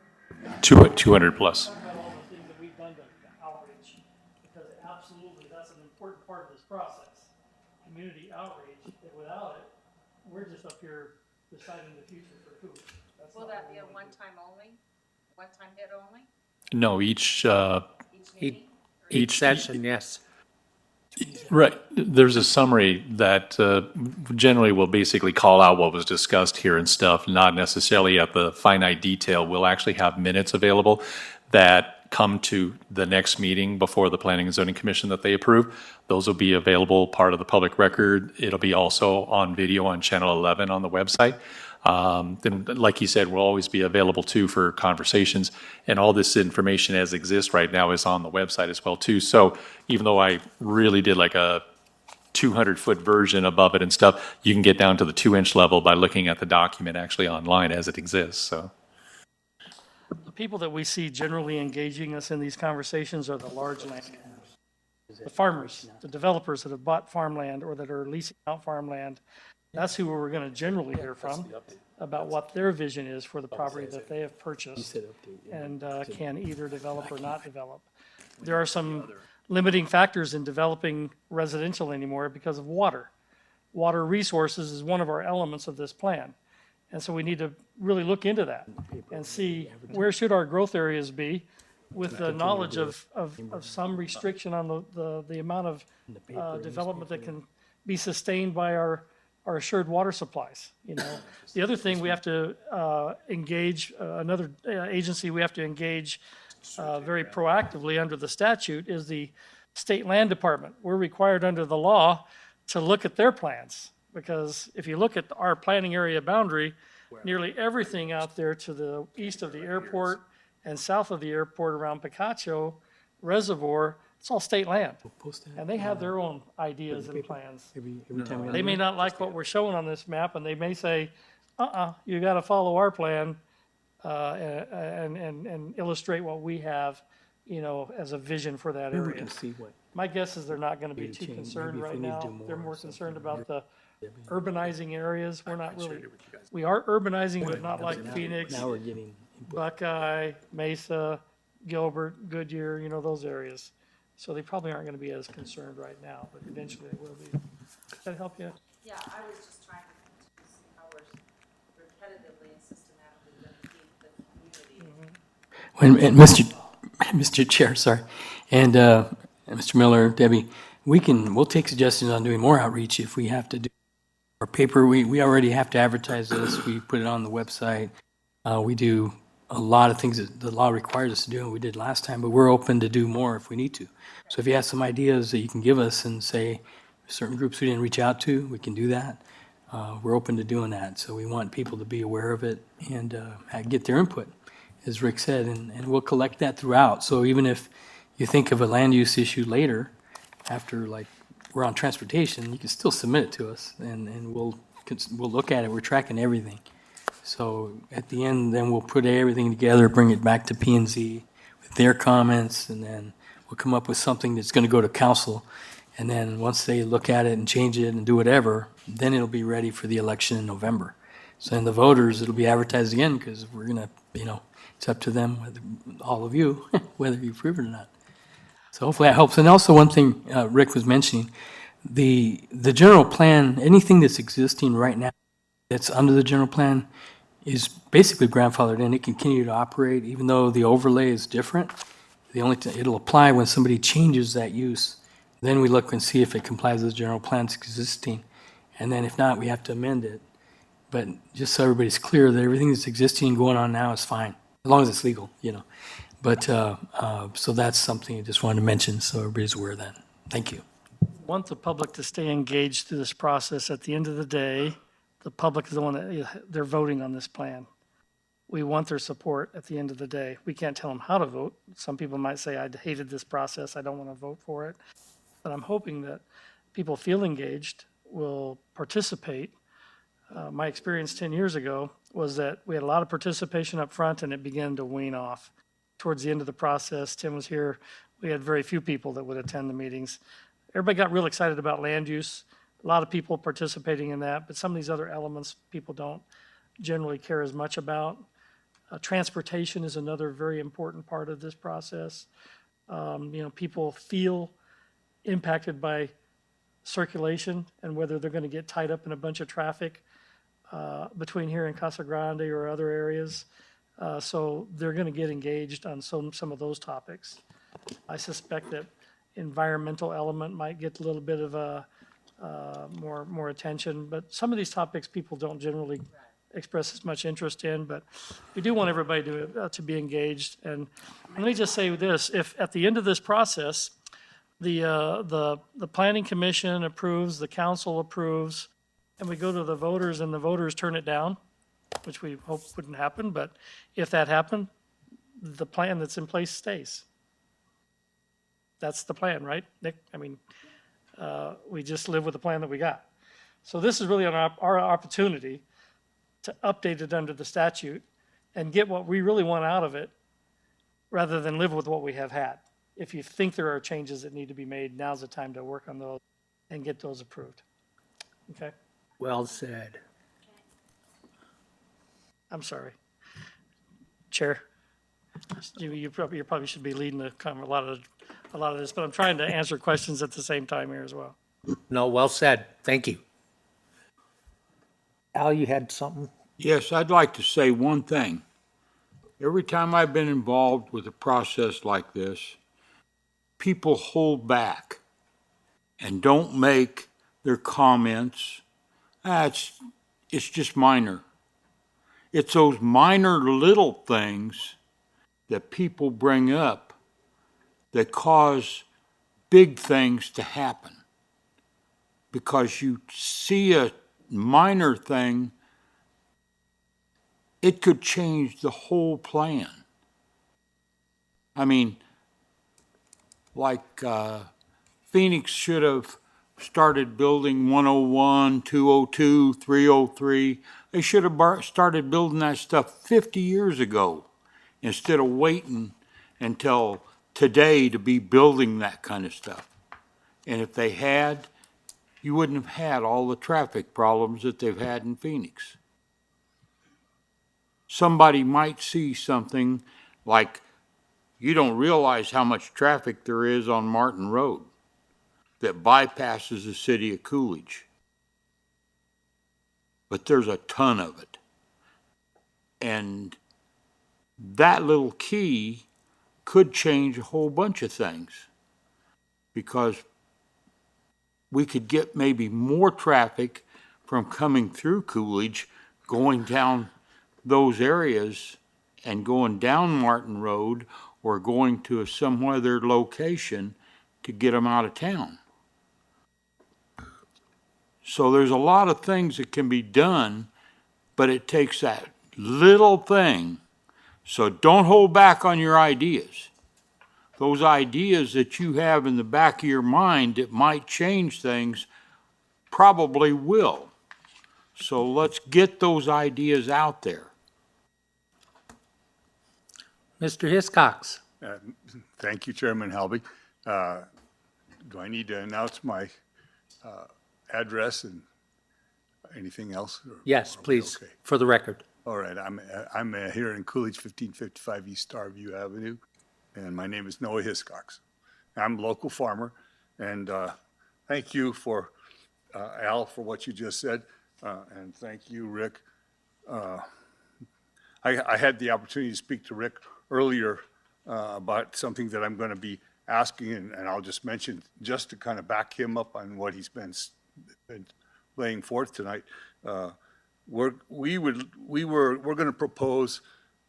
200 plus. Talk about all the things that we've done to outreach, because absolutely that's an important part of this process. Community outreach. Without it, we're just up here deciding the future for Coolidge. Will that be a one-time only? One-time hit only? No, each Meeting? Each session, yes. right. There's a summary that generally will basically call out what was discussed here and stuff, not necessarily at the finite detail. We'll actually have minutes available that come to the next meeting before the Planning and Zoning Commission that they approve. Those will be available, part of the public record. It'll be also on video on Channel 11 on the website. Then, like you said, will always be available too for conversations. And all this information as exists right now is on the website as well too. So even though I really did like a 200-foot version above it and stuff, you can get down to the 2-inch level by looking at the document actually online as it exists. So The people that we see generally engaging us in these conversations are the large landowners. The farmers, the developers that have bought farmland or that are leasing out farmland. That's who we're going to generally hear from about what their vision is for the property that they have purchased and can either develop or not develop. There are some limiting factors in developing residential anymore because of water. Water resources is one of our elements of this plan. And so we need to really look into that and see where should our growth areas be with the knowledge of some restriction on the amount of development that can be sustained by our assured water supplies. The other thing we have to engage, another agency we have to engage very proactively under the statute is the State Land Department. We're required under the law to look at their plans, because if you look at our planning area boundary, nearly everything out there to the east of the airport and south of the airport around Picacho Reservoir, it's all state land. And they have their own ideas and plans. They may not like what we're showing on this map, and they may say, you got to follow our plan and illustrate what we have, as a vision for that area. My guess is they're not going to be too concerned right now. They're more concerned about the urbanizing areas. We are urbanizing, but not like Phoenix, Buckeye, Mesa, Gilbert, Goodyear, those areas. So they probably aren't going to be as concerned right now, but eventually they will be. Does that help you? Yeah, I was just trying to see how we're repetitively and systematically going to keep the community. And Mr. Chair, sorry, and Mr. Miller, Debbie, we'll take suggestions on doing more outreach if we have to do. Our paper, we already have to advertise this. We put it on the website. We do a lot of things that the law requires us to do, and we did last time, but we're open to do more if we need to. So if you have some ideas that you can give us and say certain groups we didn't reach out to, we can do that. We're open to doing that. So we want people to be aware of it and get their input, as Rick said, and we'll collect that throughout. So even if you think of a land use issue later, after like we're on transportation, you can still submit it to us and we'll look at it. We're tracking everything. So at the end, then we'll put everything together, bring it back to P and Z with their comments, and then we'll come up with something that's going to go to council. And then once they look at it and change it and do whatever, then it'll be ready for the election in November. So then the voters, it'll be advertised again because we're going to, it's up to them, all of you, whether you approve it or not. So hopefully that helps. And also one thing Rick was mentioning, the general plan, anything that's existing right now that's under the general plan is basically grandfathered in. It can continue to operate even though the overlay is different. It'll apply when somebody changes that use. Then we look and see if it complies with the general plans existing. And then if not, we have to amend it. But just so everybody's clear that everything that's existing and going on now is fine, as long as it's legal, But, so that's something I just wanted to mention so everybody's aware of that. Thank you. Want the public to stay engaged through this process. At the end of the day, the public is the one that, they're voting on this plan. We want their support at the end of the day. We can't tell them how to vote. Some people might say, I hated this process, I don't want to vote for it. But I'm hoping that people feel engaged, will participate. My experience 10 years ago was that we had a lot of participation up front and it began to wane off. Towards the end of the process, Tim was here, we had very few people that would attend the meetings. Everybody got real excited about land use. A lot of people participating in that, but some of these other elements people don't generally care as much about. Transportation is another very important part of this process. People feel impacted by circulation and whether they're going to get tied up in a bunch of traffic between here and Casa Grande or other areas. So they're going to get engaged on some of those topics. I suspect that environmental element might get a little bit of more attention, but some of these topics people don't generally express as much interest in, but we do want everybody to be engaged. And let me just say this, if at the end of this process, the planning commission approves, the council approves, and we go to the voters and the voters turn it down, which we hope wouldn't happen, but if that happened, the plan that's in place stays. That's the plan, right, Nick? I mean, we just live with the plan that we got. So this is really our opportunity to update it under the statute and get what we really want out of it rather than live with what we have had. If you think there are changes that need to be made, now's the time to work on those and get those approved. Okay? Well said. I'm sorry. Chair, you probably should be leading a lot of this, but I'm trying to answer questions at the same time here as well. No, well said. Thank you. Al, you had something? Yes, I'd like to say one thing. Every time I've been involved with a process like this, people hold back and don't make their comments. It's just minor. It's those minor little things that people bring up that cause big things to happen. Because you see a minor thing, it could change the whole plan. I mean, like Phoenix should have started building 101, 202, 303. They should have started building that stuff 50 years ago instead of waiting until today to be building that kind of stuff. And if they had, you wouldn't have had all the traffic problems that they've had in Phoenix. Somebody might see something like, you don't realize how much traffic there is on Martin Road that bypasses the city of Coolidge. But there's a ton of it. And that little key could change a whole bunch of things. Because we could get maybe more traffic from coming through Coolidge, going down those areas and going down Martin Road or going to some other location to get them out of town. So there's a lot of things that can be done, but it takes that little thing. So don't hold back on your ideas. Those ideas that you have in the back of your mind that might change things probably will. So let's get those ideas out there. Mr. Hiscox? Thank you, Chairman Halby. Do I need to announce my address and anything else? Or Yes, are we please, okay? for the record. All right, I'm here in Coolidge, 1555 East Starview Avenue, and my name is Noah Hiscox. I'm a local farmer, and thank you for, Al, for what you just said, and thank you, Rick. I had the opportunity to speak to Rick earlier about something that I'm going to be asking, and I'll just mention, just to kind of back him up on what he's been laying forth tonight. We're going to propose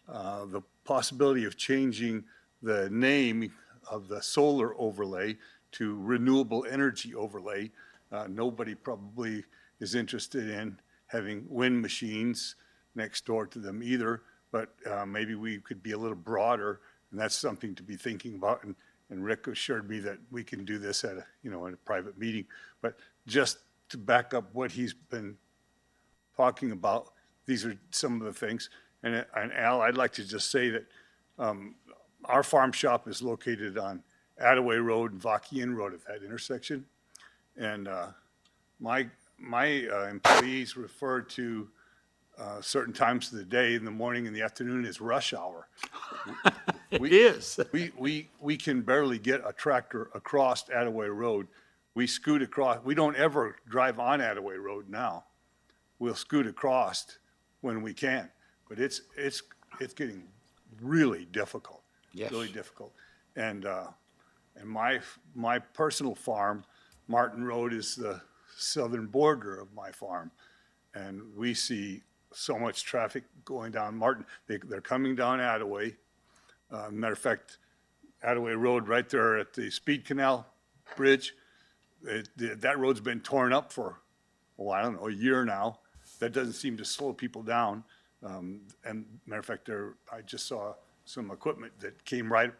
the possibility of changing the name of the solar overlay to renewable energy overlay. Nobody probably is interested in having wind machines next door to them either, but maybe we could be a little broader, and that's something to be thinking about. And Rick assured me that we can do this at in a private meeting. But just to back up what he's been talking about, these are some of the things. And Al, I'd like to just say that our farm shop is located on Attaway Road and Vakian Road at that intersection. And my employees refer to certain times of the day, in the morning and the afternoon, as rush hour. It is. We can barely get a tractor across Attaway Road. We scoot across. We don't ever drive on Attaway Road now. We'll scoot across when we can, but it's getting really difficult. Yes. Really difficult. And my personal farm, Martin Road, is the southern border of my farm, and we see so much traffic going down Martin. They're coming down Attaway. Matter of fact, Attaway Road right there at the Speed Canal Bridge, that road's been torn up for, I don't know, a year now. That doesn't seem to slow people down. And matter of fact, I just saw some equipment that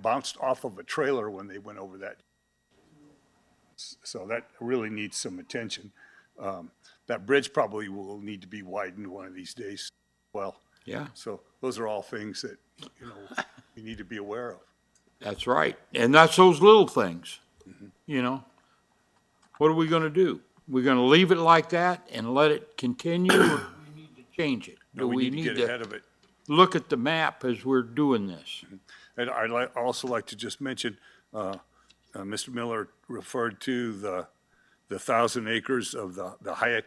bounced off of a trailer when they went over that. So that really needs some attention. That bridge probably will need to be widened one of these days. Well, Yeah, so those are all things that, we need to be aware of. that's right. And that's those little things, What are we going to do? We're going to leave it like that and let it continue, or do we need to change it? Do We need to get ahead of it. look at the map as we're doing this? And I'd also like to just mention, Mr. Miller referred to the 1,000 acres of the high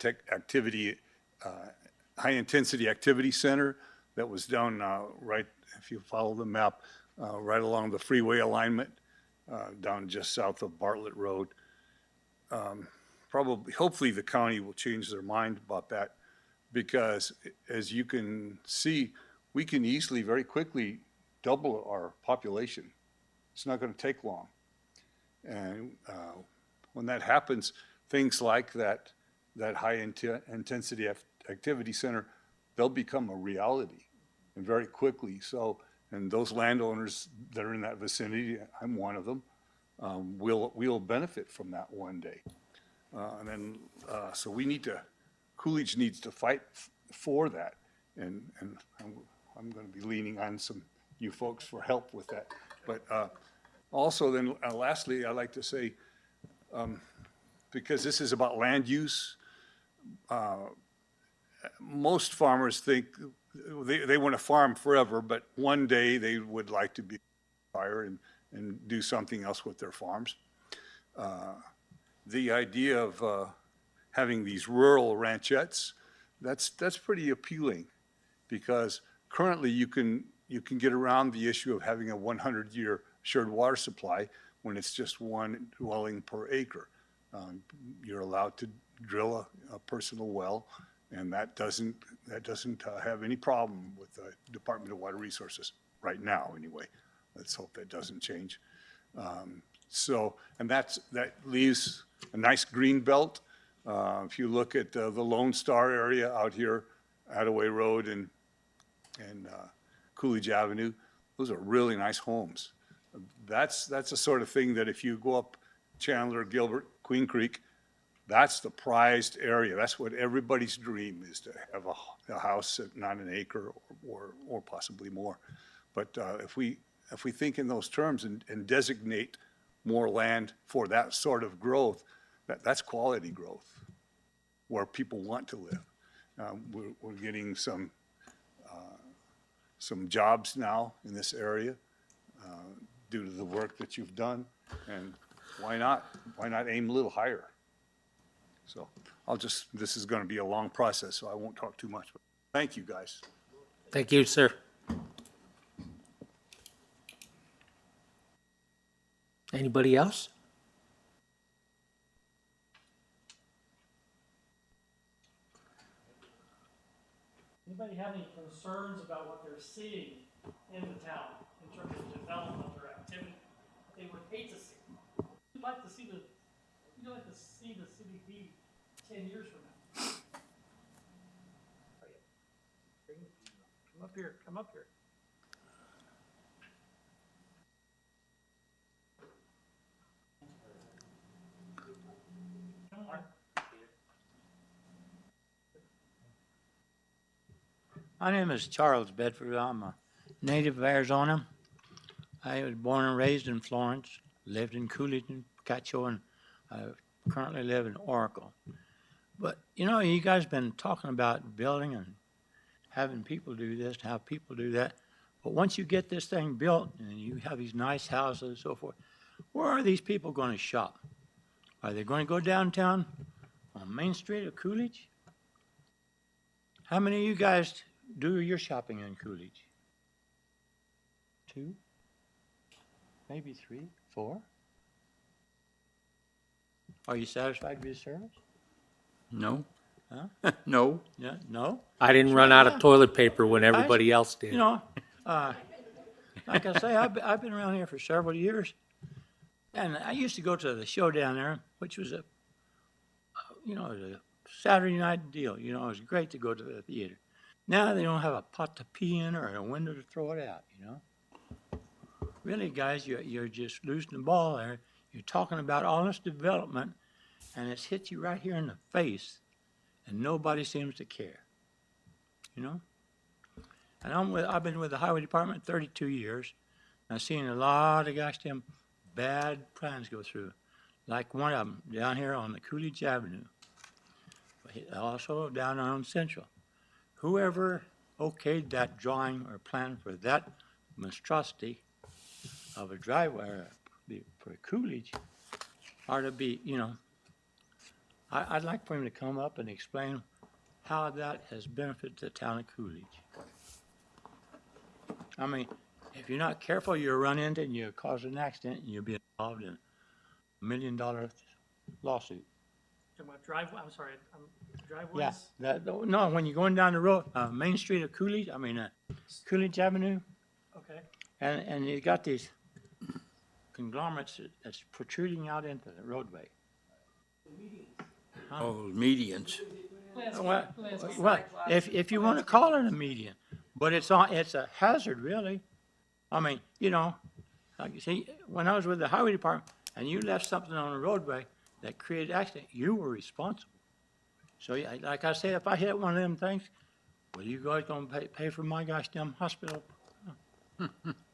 intensity activity center that was down right, if you follow the map, right along the freeway alignment, down just south of Bartlett Road. Hopefully the county will change their mind about that, because as you can see, we can easily, very quickly double our population. It's not going to take long. And when that happens, things like that high intensity activity center, they'll become a reality, and very quickly. So, and those landowners that are in that vicinity, I'm one of them, we'll benefit from that one day. And then, so Coolidge needs to fight for that. And I'm going to be leaning on you folks for help with that. But also then, lastly, I'd like to say, because this is about land use, most farmers think they want to farm forever, but one day they would like to be retired and do something else with their farms. The idea of having these rural ranchettes, that's pretty appealing, because currently you can get around the issue of having a 100-year assured water supply when it's just one dwelling per acre. You're allowed to drill a personal well, and that doesn't have any problem with the Department of Water Resources right now, anyway. Let's hope that doesn't change. And that leaves a nice green belt. If you look at the Lone Star area out here, Attaway Road and Coolidge Avenue, those are really nice homes. That's the sort of thing that if you go up Chandler, Gilbert, Queen Creek, that's the prized area. That's what everybody's dream is, to have a house at not an acre or possibly more. But if we think in those terms and designate more land for that sort of growth, that's quality growth where people want to live. We're getting some jobs now in this area due to the work that you've done, and why not aim a little higher? So this is going to be a long process, so I won't talk too much. But thank you, guys. Thank you, sir. Anybody else? Anybody have any concerns about what they're seeing in the town in terms of development or activity they would hate to see? You'd like to see the city be 10 years from now. Come up here. My name is Charles Bedford. I'm a native of Arizona. I was born and raised in Florence, lived in Coolidge and Picacho, and I currently live in Oracle. But, you guys been talking about building and having people do this, have people do that. But once you get this thing built and you have these nice houses and so forth, where are these people going to shop? Are they going to go downtown on Main Street of Coolidge? How many of you guys do your shopping in Coolidge? 2? Maybe 3, 4? Are you satisfied with your service? No. Huh? No. Yeah, no? I didn't run out of toilet paper when everybody else did. Like I say, I've been around here for several years, and I used to go to the show down there, which was a Saturday night deal. It was great to go to the theater. Now they don't have a pot to pee in or a window to throw it out, Really, guys, you're just losing the ball there. You're talking about all this development, and it's hit you right here in the face, and nobody seems to care, And I've been with the Highway Department 32 years. I've seen a lot of gosh damn bad plans go through, like one of them down here on the Coolidge Avenue, also down on Central. Whoever okayed that drawing or plan for that monstrosity of a driveway for Coolidge ought to be, I'd like for him to come up and explain how that has benefited the town of Coolidge. I mean, if you're not careful, you'll run into it and you'll cause an accident and you'll be involved in $1 million lawsuit. Talking about driveway, I'm sorry, driveways? Yeah, no, when you're going down the road, Main Street of Coolidge, Coolidge Avenue, Okay. and you got these conglomerates that's protruding out into the roadway. Oh, medians. Well, if you want to call it a median, but it's a hazard, really. I mean, like you see, when I was with the Highway Department and you left something on the roadway that created accident, you were responsible. So, like I said, if I hit one of them things, well, you guys gonna pay for my gosh damn hospital?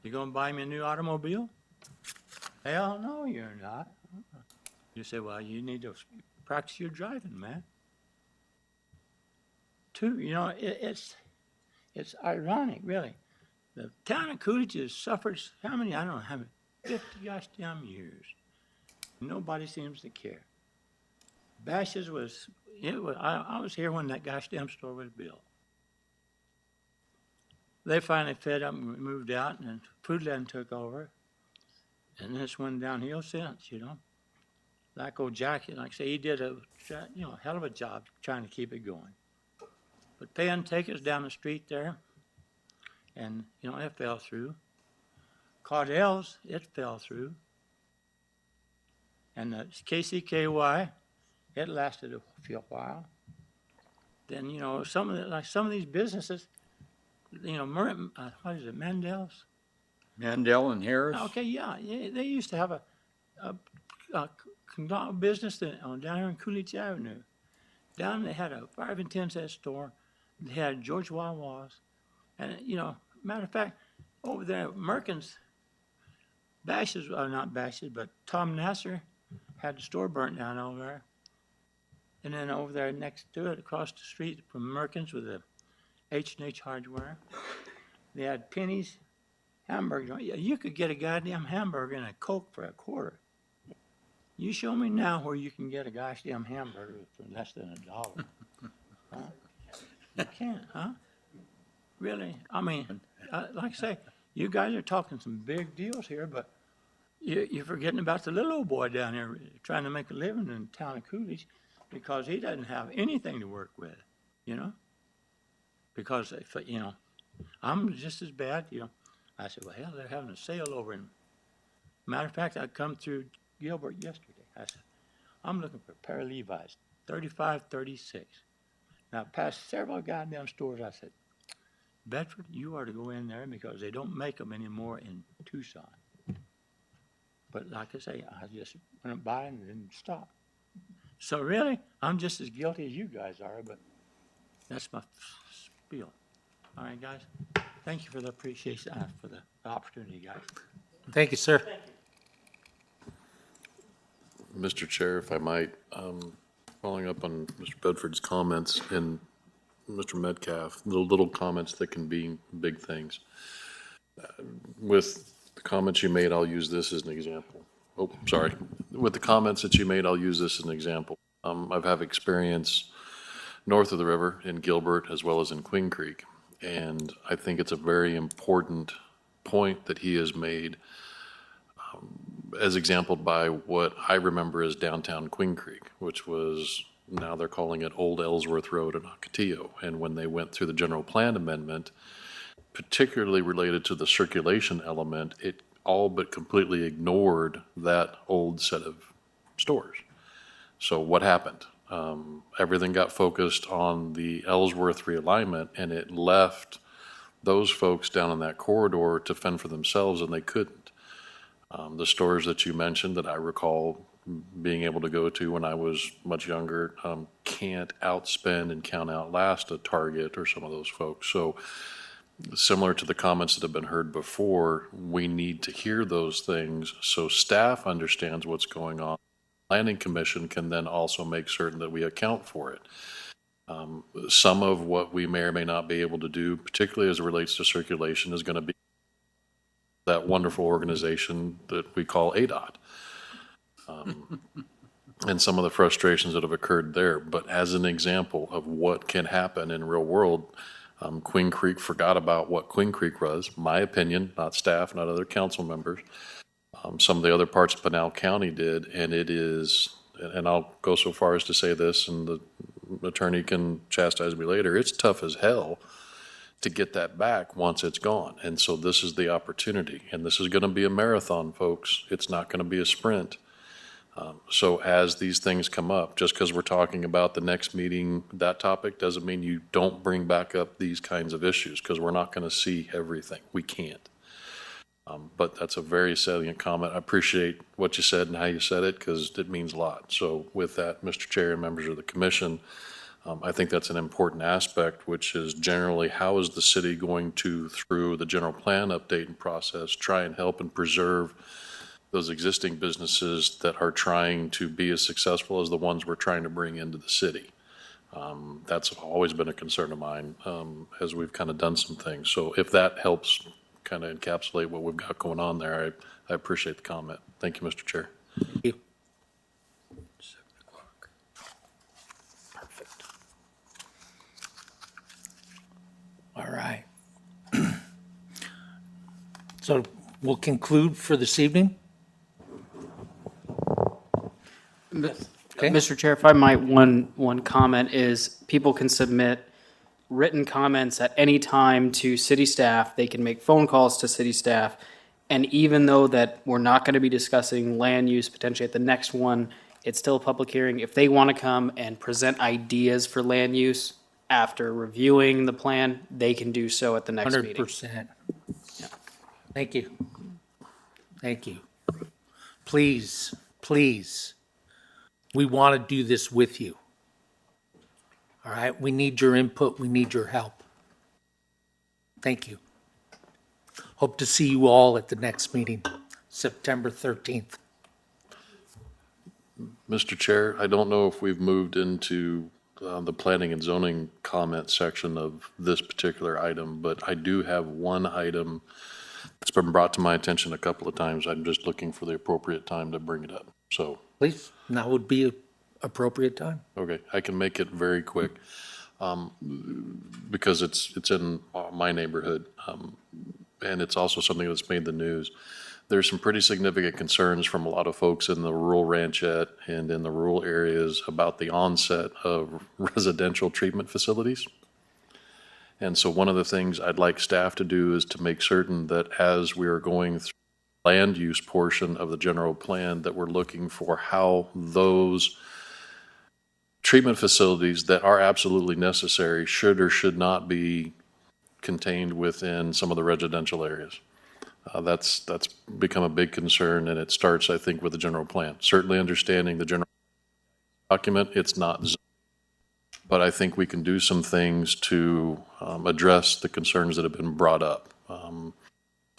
You gonna buy me a new automobile? Hell no, you're not. You say, well, you need to practice your driving, man. Too, it's ironic, really. The town of Coolidge has suffered how many? I don't know how many. 50 gosh damn years. Nobody seems to care. Bash's I was here when that gosh damn store was built. They finally fed up and moved out, and Foodland took over. And this went downhill since, like old Jackie, like I say, he did a, hell of a job trying to keep it going. But paying tickets down the street there, and, it fell through. Cardell's, it fell through. And the KCKY, it lasted a few while. Then, some of these businesses, what is it, Mandel's? Mandel and Harris? Okay, yeah, they used to have a business down here on Coolidge Avenue. Down they had a 5 and 10 cent store. They had George Wawa's, and matter of fact, over there at Merkins, not Bashes, but Tom Nasser had the store burnt down over there. And then over there next to it, across the street from Merkins, with the H&H Hardware, they had Penny's hamburger. You could get a goddamn hamburger and a Coke for $0.25. You show me now where you can get a goddamn hamburger for less than $1. Huh? You can't, huh? Really? I mean, like I say, you guys are talking some big deals here, but you're forgetting about the little old boy down there trying to make a living in the town of Coolidge, because he doesn't have anything to work with, Because, if, I'm just as bad, I said, well, hell, they're having a sale over in. Matter of fact, I come through Gilbert yesterday. I said, I'm looking for a pair of Levi's, 35, 36. Now, past several goddamn stores, I said, Bedford, you are to go in there because they don't make them anymore in Tucson. But like I say, I just went by and didn't stop. So really, I'm just as guilty as you guys are, but that's my spiel. All right, guys. Thank you for the appreciation, for the opportunity, guys. Thank you, sir. Mr. Chair, if I might, following up on Mr. Bedford's comments and Mr. Metcalf, the little comments that can be big things. With the comments you made, I'll use this as an example. Oh, sorry. With the comments that you made, I'll use this as an example. I've had experience north of the river in Gilbert as well as in Queen Creek, and I think it's a very important point that he has made, as exampled by what I remember as downtown Queen Creek, which was, now they're calling it Old Ellsworth Road in Ocotillo. And when they went through the general plan amendment, particularly related to the circulation element, it all but completely ignored that old set of stores. So what happened? Everything got focused on the Ellsworth realignment, and it left those folks down in that corridor to fend for themselves, and they couldn't. The stores that you mentioned that I recall being able to go to when I was much younger can't outspend and can't outlast a Target or some of those folks. So similar to the comments that have been heard before, we need to hear those things so staff understands what's going on. Planning Commission can then also make certain that we account for it. Some of what we may or may not be able to do, particularly as it relates to circulation, is going to be that wonderful organization that we call ADOT. And some of the frustrations that have occurred there. But as an example of what can happen in real world, Queen Creek forgot about what Queen Creek was, my opinion, not staff, not other council members. Some of the other parts of Pinal County did, and it is, and I'll go so far as to say this, and the attorney can chastise me later, it's tough as hell to get that back once it's gone. And so this is the opportunity, and this is going to be a marathon, folks. It's not going to be a sprint. So as these things come up, just because we're talking about the next meeting, that topic, doesn't mean you don't bring back up these kinds of issues, because we're not going to see everything. We can't. But that's a very salient comment. I appreciate what you said and how you said it, because it means a lot. So with that, Mr. Chair and members of the commission, I think that's an important aspect, which is generally how is the city going to, through the general plan update and process, try and help and preserve those existing businesses that are trying to be as successful as the ones we're trying to bring into the city. That's always been a concern of mine as we've kind of done some things. So if that helps kind of encapsulate what we've got going on there, I appreciate the comment. Thank you, Mr. Chair. Thank you. 7 o'clock. Perfect. All right. So we'll conclude for this evening. Okay. Mr. Chair, if I might, one comment is people can submit written comments at any time to city staff. They can make phone calls to city staff. And even though that we're not going to be discussing land use potentially at the next one, it's still a public hearing. If they want to come and present ideas for land use after reviewing the plan, they can do so at the next meeting. 100%. Thank you. Thank you. Please, please, we want to do this with you. All right? We need your input. We need your help. Thank you. Hope to see you all at the next meeting, September 13th. Mr. Chair, I don't know if we've moved into the planning and zoning comment section of this particular item, but I do have one item that's been brought to my attention a couple of times. I'm just looking for the appropriate time to bring it up. So, Please, now would be an appropriate time. okay, I can make it very quick because it's in my neighborhood. And it's also something that's made the news. There's some pretty significant concerns from a lot of folks in the rural ranchette and in the rural areas about the onset of residential treatment facilities. And so one of the things I'd like staff to do is to make certain that as we are going through the land use portion of the general plan, that we're looking for how those treatment facilities that are absolutely necessary should or should not be contained within some of the residential areas. That's become a big concern, and it starts, I think, with the general plan. Certainly understanding the general document, it's not, but I think we can do some things to address the concerns that have been brought up.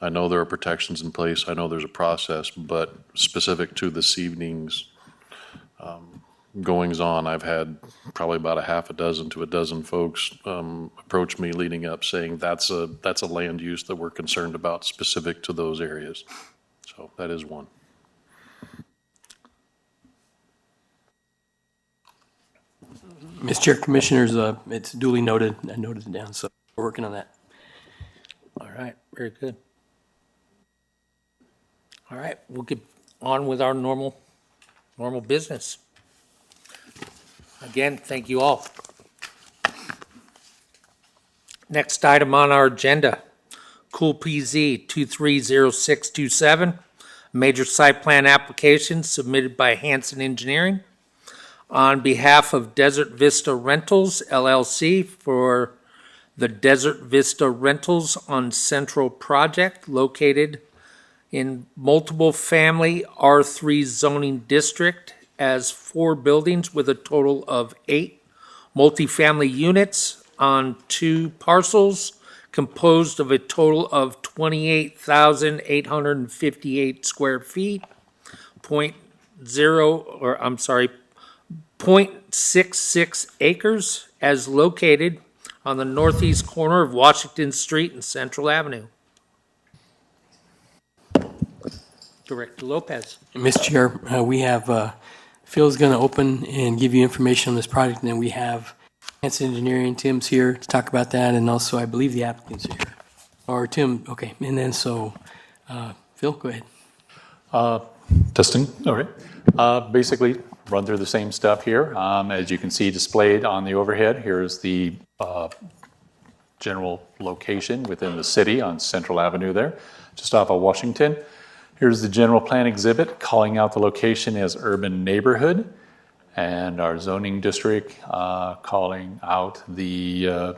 I know there are protections in place. I know there's a process, but specific to this evening's goings on, I've had probably about a half a dozen to a dozen folks approach me leading up saying that's a land use that we're concerned about specific to those areas. So that is one. Mr. Chair, Commissioners, it's duly noted. I noted it down, so we're working on that. All right, very good. All right, we'll get on with our normal business. Again, thank you all. Next item on our agenda, Cool PZ 230627, major site plan application submitted by Hanson Engineering on behalf of Desert Vista Rentals LLC for the Desert Vista Rentals on Central project located in multiple family R3 zoning district as 4 buildings with a total of 8 multifamily units on 2 parcels composed of a total of 28,858 square feet, 0.66 acres as located on the northeast corner of Washington Street and Central Avenue. Director Lopez. Mr. Chair, we have, Phil's going to open and give you information on this project, and then we have Hanson Engineering, Tim's here to talk about that, and also I believe the applicant's here. Or Tim, okay, and then so, Phil, go ahead. Testing, all right. Basically, run through the same stuff here. As you can see displayed on the overhead, here's the general location within the city on Central Avenue there, just off of Washington. Here's the general plan exhibit calling out the location as urban neighborhood, and our zoning district calling out the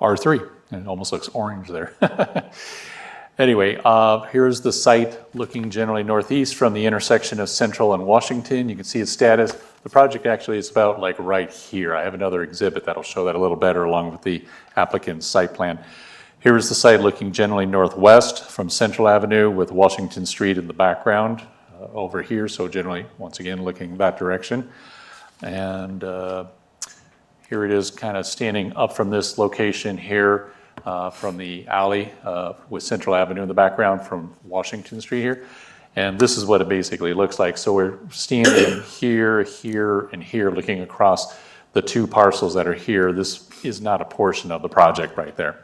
R3. It almost looks orange there. Anyway, here's the site looking generally northeast from the intersection of Central and Washington. You can see its status. The project actually is about like right here. I have another exhibit that'll show that a little better along with the applicant's site plan. Here's the site looking generally northwest from Central Avenue with Washington Street in the background over here. So generally, once again, looking that direction. And here it is kind of standing up from this location here from the alley with Central Avenue in the background from Washington Street here. And this is what it basically looks like. So we're standing here, here, and here looking across the 2 parcels that are here. This is not a portion of the project right there.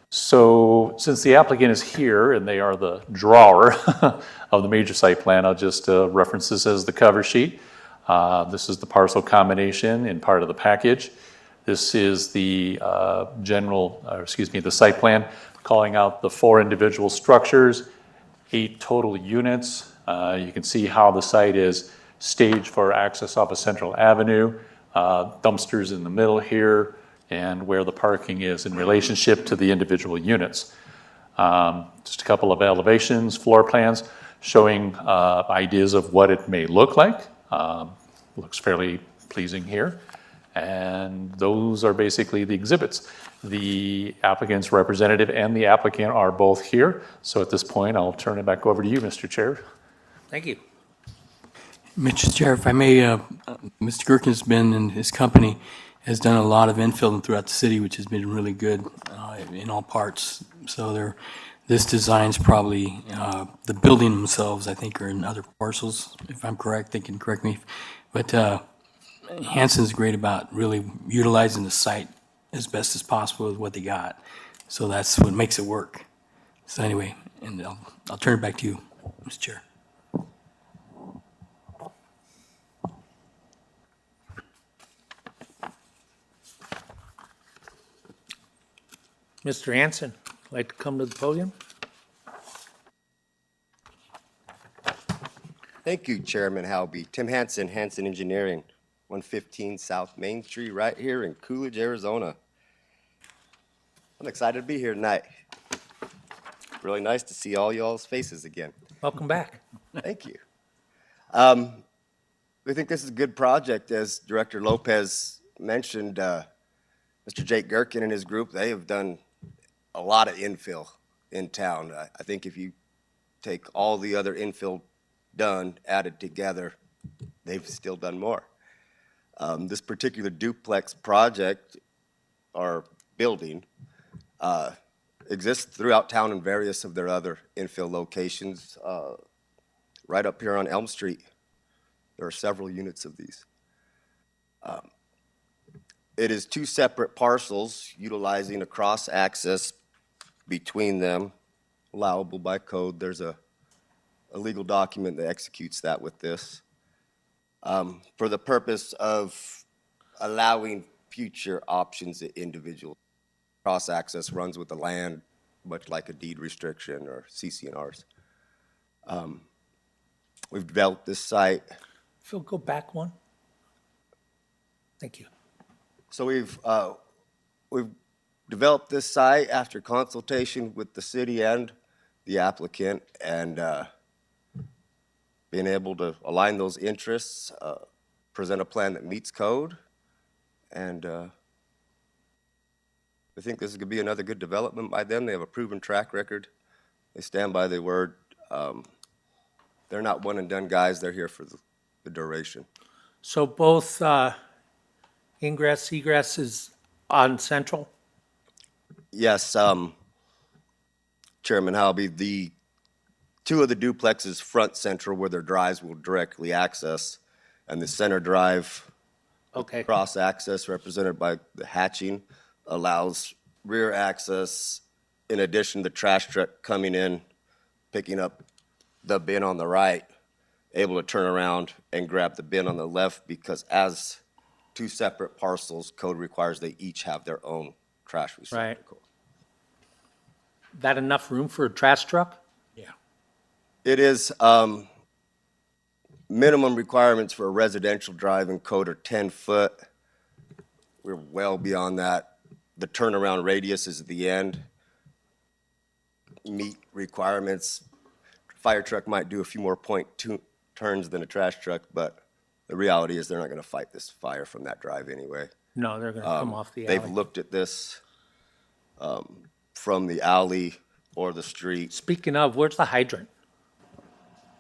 So since the applicant is here and they are the drawer of the major site plan, I'll just reference this as the cover sheet. This is the parcel combination in part of the package. This is the the site plan calling out the 4 individual structures, 8 total units. You can see how the site is staged for access off of Central Avenue, dumpsters in the middle here, and where the parking is in relationship to the individual units. Just a couple of elevations, floor plans, showing ideas of what it may look like. Looks fairly pleasing here. And those are basically the exhibits. The applicant's representative and the applicant are both here. So at this point, I'll turn it back over to you, Mr. Chair. Thank you. Mr. Chair, if I may, Mr. Gherkin's been, and his company has done a lot of infilling throughout the city, which has been really good in all parts. So this design's probably, the building themselves, I think, are in other parcels, if I'm correct. They can correct me. But Hanson's great about really utilizing the site as best as possible with what they got. So that's what makes it work. So anyway, and I'll turn it back to you, Mr. Chair. Mr. Hanson, like to come to the podium? Thank you, Chairman Halby. Tim Hanson, Hanson Engineering, 115 South Main Street, right here in Coolidge, Arizona. I'm excited to be here tonight. Really nice to see all y'all's faces again. Welcome back. Thank you. We think this is a good project. As Director Lopez mentioned, Mr. Jake Gherkin and his group, they have done a lot of infill in town. I think if you take all the other infill done, added together, they've still done more. This particular duplex project, or building, exists throughout town in various of their other infill locations. Right up here on Elm Street, there are several units of these. It is 2 separate parcels utilizing a cross-access between them, allowable by code. There's a legal document that executes that with this. For the purpose of allowing future options at individual. Cross-access runs with the land, much like a deed restriction or CC&Rs. We've developed this site. Phil, go back one. Thank you. So we've developed this site after consultation with the city and the applicant, and being able to align those interests, present a plan that meets code, and I think this is going to be another good development by them. They have a proven track record. They stand by their word. They're not one-and-done guys. They're here for the duration. So both ingress, egress is on Central? Yes, Chairman Halby, the 2 of the duplexes front Central where their drives will directly access, and the center drive cross-access represented by the hatching allows rear access. In addition, the trash truck coming in, picking up the bin on the right, able to turn around and grab the bin on the left, because as 2 separate parcels, code requires they each have their own trash receptacle. Right. That enough room for a trash truck? Yeah. It is. Minimum requirements for a residential drive-in code are 10 foot. We're well beyond that. The turnaround radius is at the end. Meet requirements. Fire truck might do a few more .2 turns than a trash truck, but the reality is they're not going to fight this fire from that drive anyway. No, they're going to come off the alley. They've looked at this from the alley or the street. Speaking of, where's the hydrant?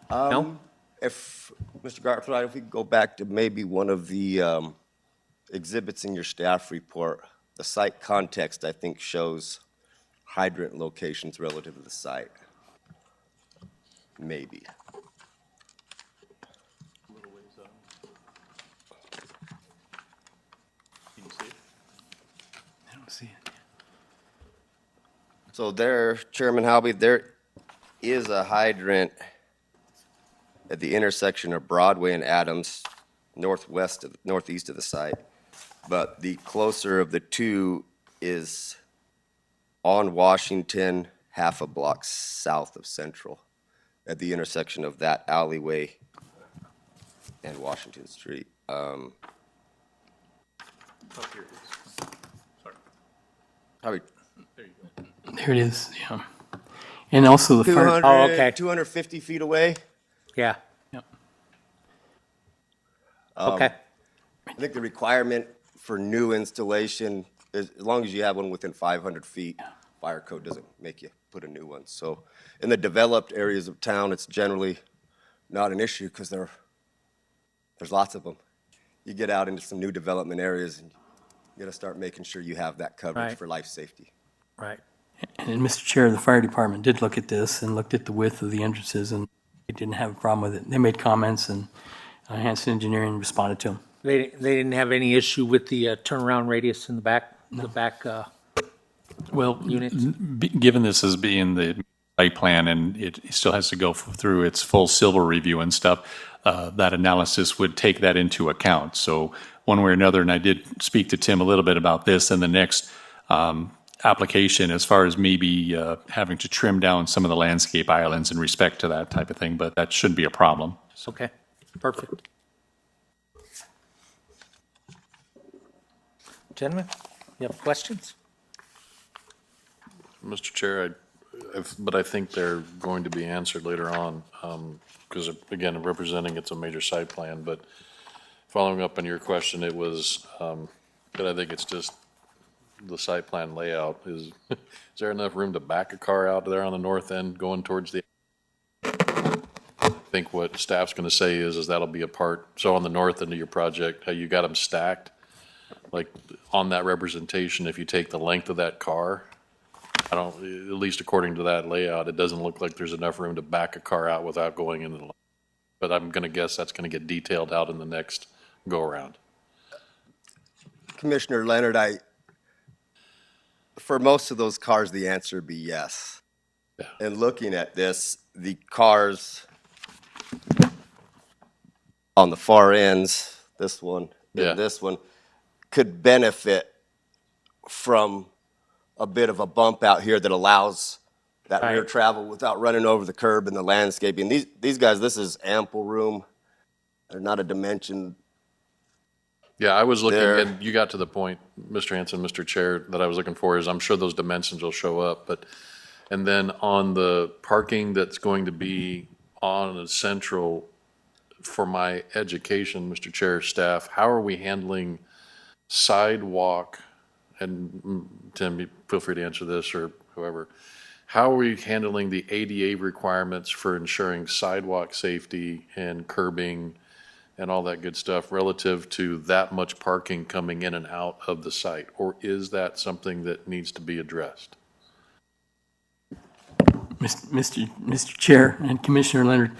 No? If, Mr. Garfield, if we could go back to maybe one of the exhibits in your staff report, the site context, I think, shows hydrant locations relative to the site. Maybe. I don't see it. So there, Chairman Halby, there is a hydrant at the intersection of Broadway and Adams, northeast of the site. But the closer of the two is on Washington, half a block south of Central, at the intersection of that alleyway and Washington Street. Probably There it is, yeah. And also the fire, 200, Oh, okay. 250 feet away. Yeah, Yep. okay. I think the requirement for new installation is as long as you have one within 500 feet, fire code doesn't make you put a new one. So in the developed areas of town, it's generally not an issue because there's lots of them. You get out into some new development areas and you got to start making sure you have that coverage Right. for life safety. Right. and Mr. Chair, the fire department did look at this and looked at the width of the entrances, and they didn't have a problem with it. They made comments, and Hanson Engineering responded to them. They didn't have any issue with the turnaround radius in the back, Well, units? given this as being the site plan and it still has to go through its full silver review and stuff, that analysis would take that into account. So one way or another, and I did speak to Tim a little bit about this in the next application as far as maybe having to trim down some of the landscape islands in respect to that type of thing, but that shouldn't be a problem. Okay, perfect. Gentlemen, you have questions? Mr. Chair, but I think they're going to be answered later on, because again, representing it's a major site plan, but following up on your question, it was, that I think it's just the site plan layout is there enough room to back a car out there on the north end going towards the, I think what staff's going to say is that'll be a part, so on the north end of your project, how you got them stacked, like on that representation, if you take the length of that car, I don't, at least according to that layout, it doesn't look like there's enough room to back a car out without going into the line. But I'm going to guess that's going to get detailed out in the next go-around. Commissioner Leonard, for most of those cars, the answer would be yes. Yeah. And looking at this, the cars on the far ends, this one Yeah. and this one, could benefit from a bit of a bump out here that allows that rear Right. travel without running over the curb and the landscaping. These guys, this is ample room. They're not a dimension. Yeah, I was looking, There. and you got to the point, Mr. Hanson, Mr. Chair, that I was looking for is I'm sure those dimensions will show up, but, and then on the parking that's going to be on a central, for my education, Mr. Chair, staff, how are we handling sidewalk, and Tim, feel free to answer this or whoever, how are we handling the ADA requirements for ensuring sidewalk safety and curbing and all that good stuff relative to that much parking coming in and out of the site? Or is that something that needs to be addressed? Mr. Chair and Commissioner Leonard,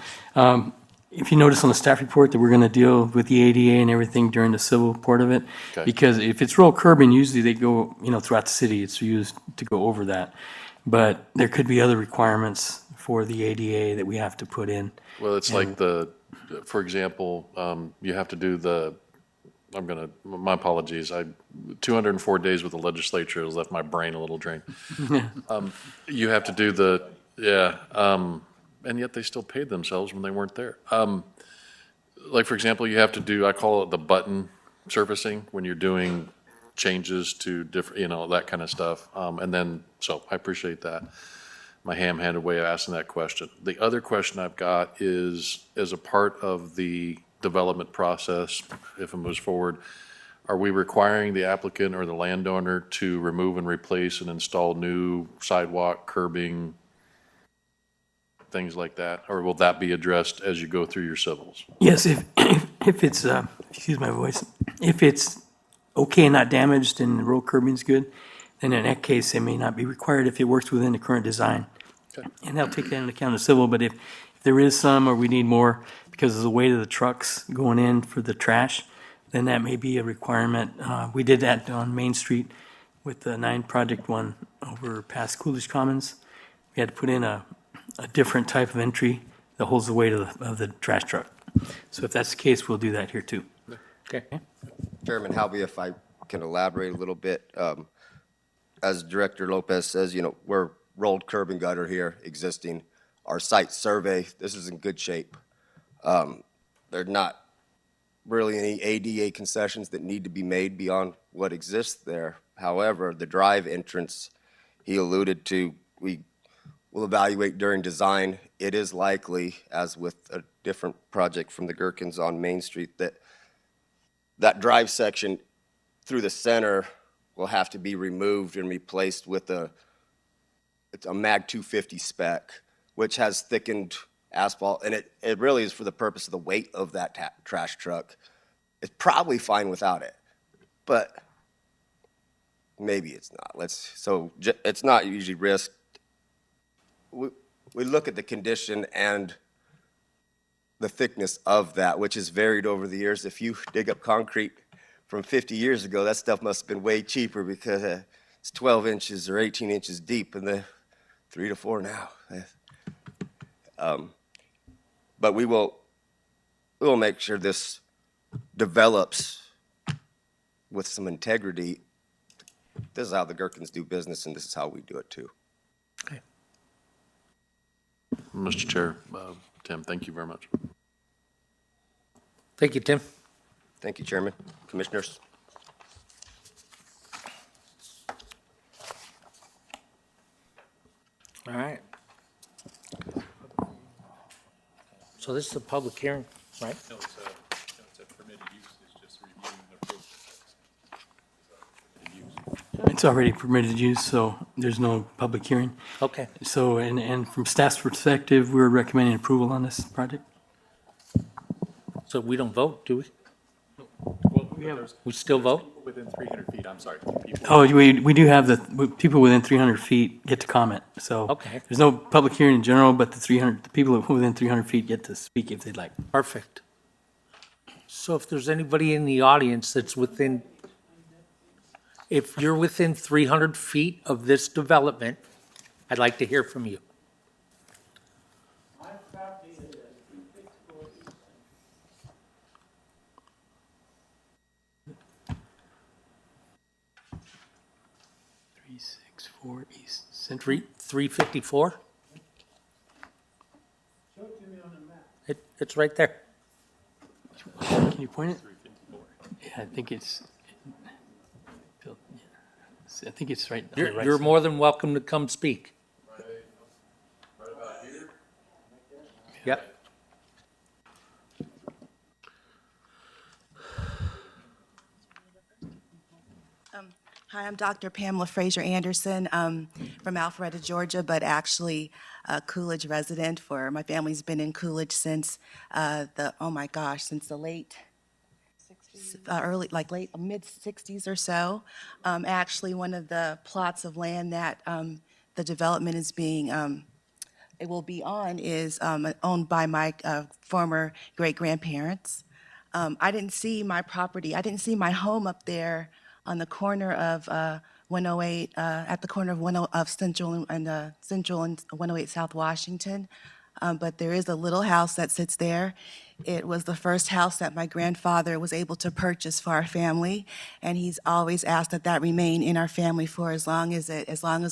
if you notice on the staff report that we're going to deal with the ADA and everything during the civil part of it, Okay. because if it's roll curbing, usually they go, throughout the city, it's used to go over that. But there could be other requirements for the ADA that we have to put in. Well, it's like for example, you have to do my apologies, 204 days with the legislature has left my brain a little drained. You have to do and yet they still paid themselves when they weren't there. Like, for example, you have to do, I call it the button surfacing, when you're doing changes to different, that kind of stuff. And then, so I appreciate that. My ham-handed way of asking that question. The other question I've got is, as a part of the development process, if it moves forward, are we requiring the applicant or the landowner to remove and replace and install new sidewalk, curbing, things like that? Or will that be addressed as you go through your civils? Yes, if it's, excuse my voice, if it's okay and not damaged and the roll curbing's good, then in that case, it may not be required if it works within the current design. Okay. And they'll take that into account as civil, but if there is some or we need more because of the weight of the trucks going in for the trash, then that may be a requirement. We did that on Main Street with the 9 Project 1 over past Coolidge Commons. We had to put in a different type of entry that holds the weight of the trash truck. So if that's the case, we'll do that here too. Okay. Chairman Halby, if I can elaborate a little bit, as Director Lopez says, we're rolled curb and gutter here, existing. Our site survey, this is in good shape. There's not really any ADA concessions that need to be made beyond what exists there. However, the drive entrance he alluded to, we will evaluate during design. It is likely, as with a different project from the Gherkins on Main Street, that drive section through the center will have to be removed and replaced with it's a MAG 250 spec, which has thickened asphalt, and it really is for the purpose of the weight of that trash truck. It's probably fine without it, but maybe it's not. It's not usually risked. We look at the condition and the thickness of that, which has varied over the years. If you dig up concrete from 50 years ago, that stuff must have been way cheaper because it's 12 inches or 18 inches deep, and the 3 to 4 now. But we will make sure this develops with some integrity. This is how the Gherkins do business, and this is how we do it too. Okay. Mr. Chair, Tim, thank you very much. Thank you, Tim. Thank you, Chairman, Commissioners. All right. So this is a public hearing, right? No, it's a permitted use, it's just reviewing the approval. It's already permitted use, so there's no public hearing. Okay. So, and from staff's perspective, we're recommending approval on this project. So we don't vote, do we? Well, We still vote? Within 300 feet, I'm sorry. Oh, we do have the people within 300 feet get to comment. So Okay. there's no public hearing in general, but the people within 300 feet get to speak if they'd like. Perfect. So if there's anybody in the audience that's if you're within 300 feet of this development, I'd like to hear from you. East Central. 354? It's right there. Can you point it? Yeah, I think it's right. on the right You're side. more than welcome to come speak. Right about here? Yep. Hi, I'm Dr. Pamela Fraser Anderson from Alpharetta, Georgia, but actually a Coolidge resident. My family's been in Coolidge since since the late mid 60s or so. Actually, one of the plots of land that the development is being it will be on is owned by my former great grandparents. I didn't see my property. I didn't see my home up there on the corner of 108, at the corner of Central and 108 South Washington. But there is a little house that sits there. It was the first house that my grandfather was able to purchase for our family, and he's always asked that remain in our family for as long as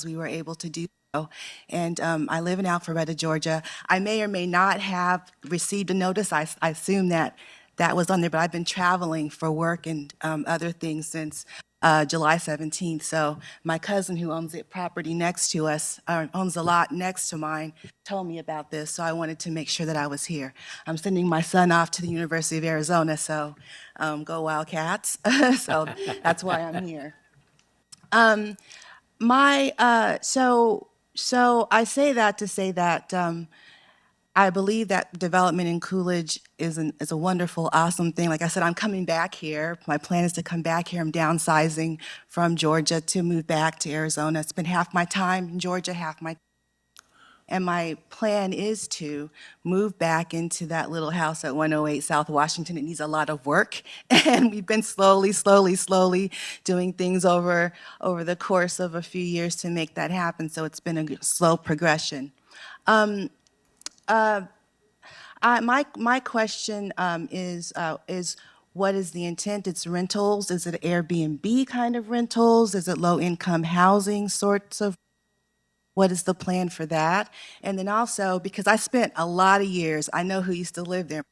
we were able to do so. And I live in Alpharetta, Georgia. I may or may not have received a notice. I assume that was on there, but I've been traveling for work and other things since July 17th. So my cousin who owns the property next to us, owns a lot next to mine, told me about this, so I wanted to make sure that I was here. I'm sending my son off to the University of Arizona, so go Wildcats. So that's why I'm here. So I say that to say that I believe that development in Coolidge is a wonderful, awesome thing. Like I said, I'm coming back here. My plan is to come back here. I'm downsizing from Georgia to move back to Arizona. It's been half my time in Georgia, half my. And my plan is to move back into that little house at 108 South Washington. It needs a lot of work, and we've been slowly doing things over the course of a few years to make that happen. So it's been a slow progression. My question is what is the intent? It's rentals. Is it Airbnb kind of rentals? Is it low-income housing sorts of? What is the plan for that? And then also, because I spent a lot of years, I know who used to live there.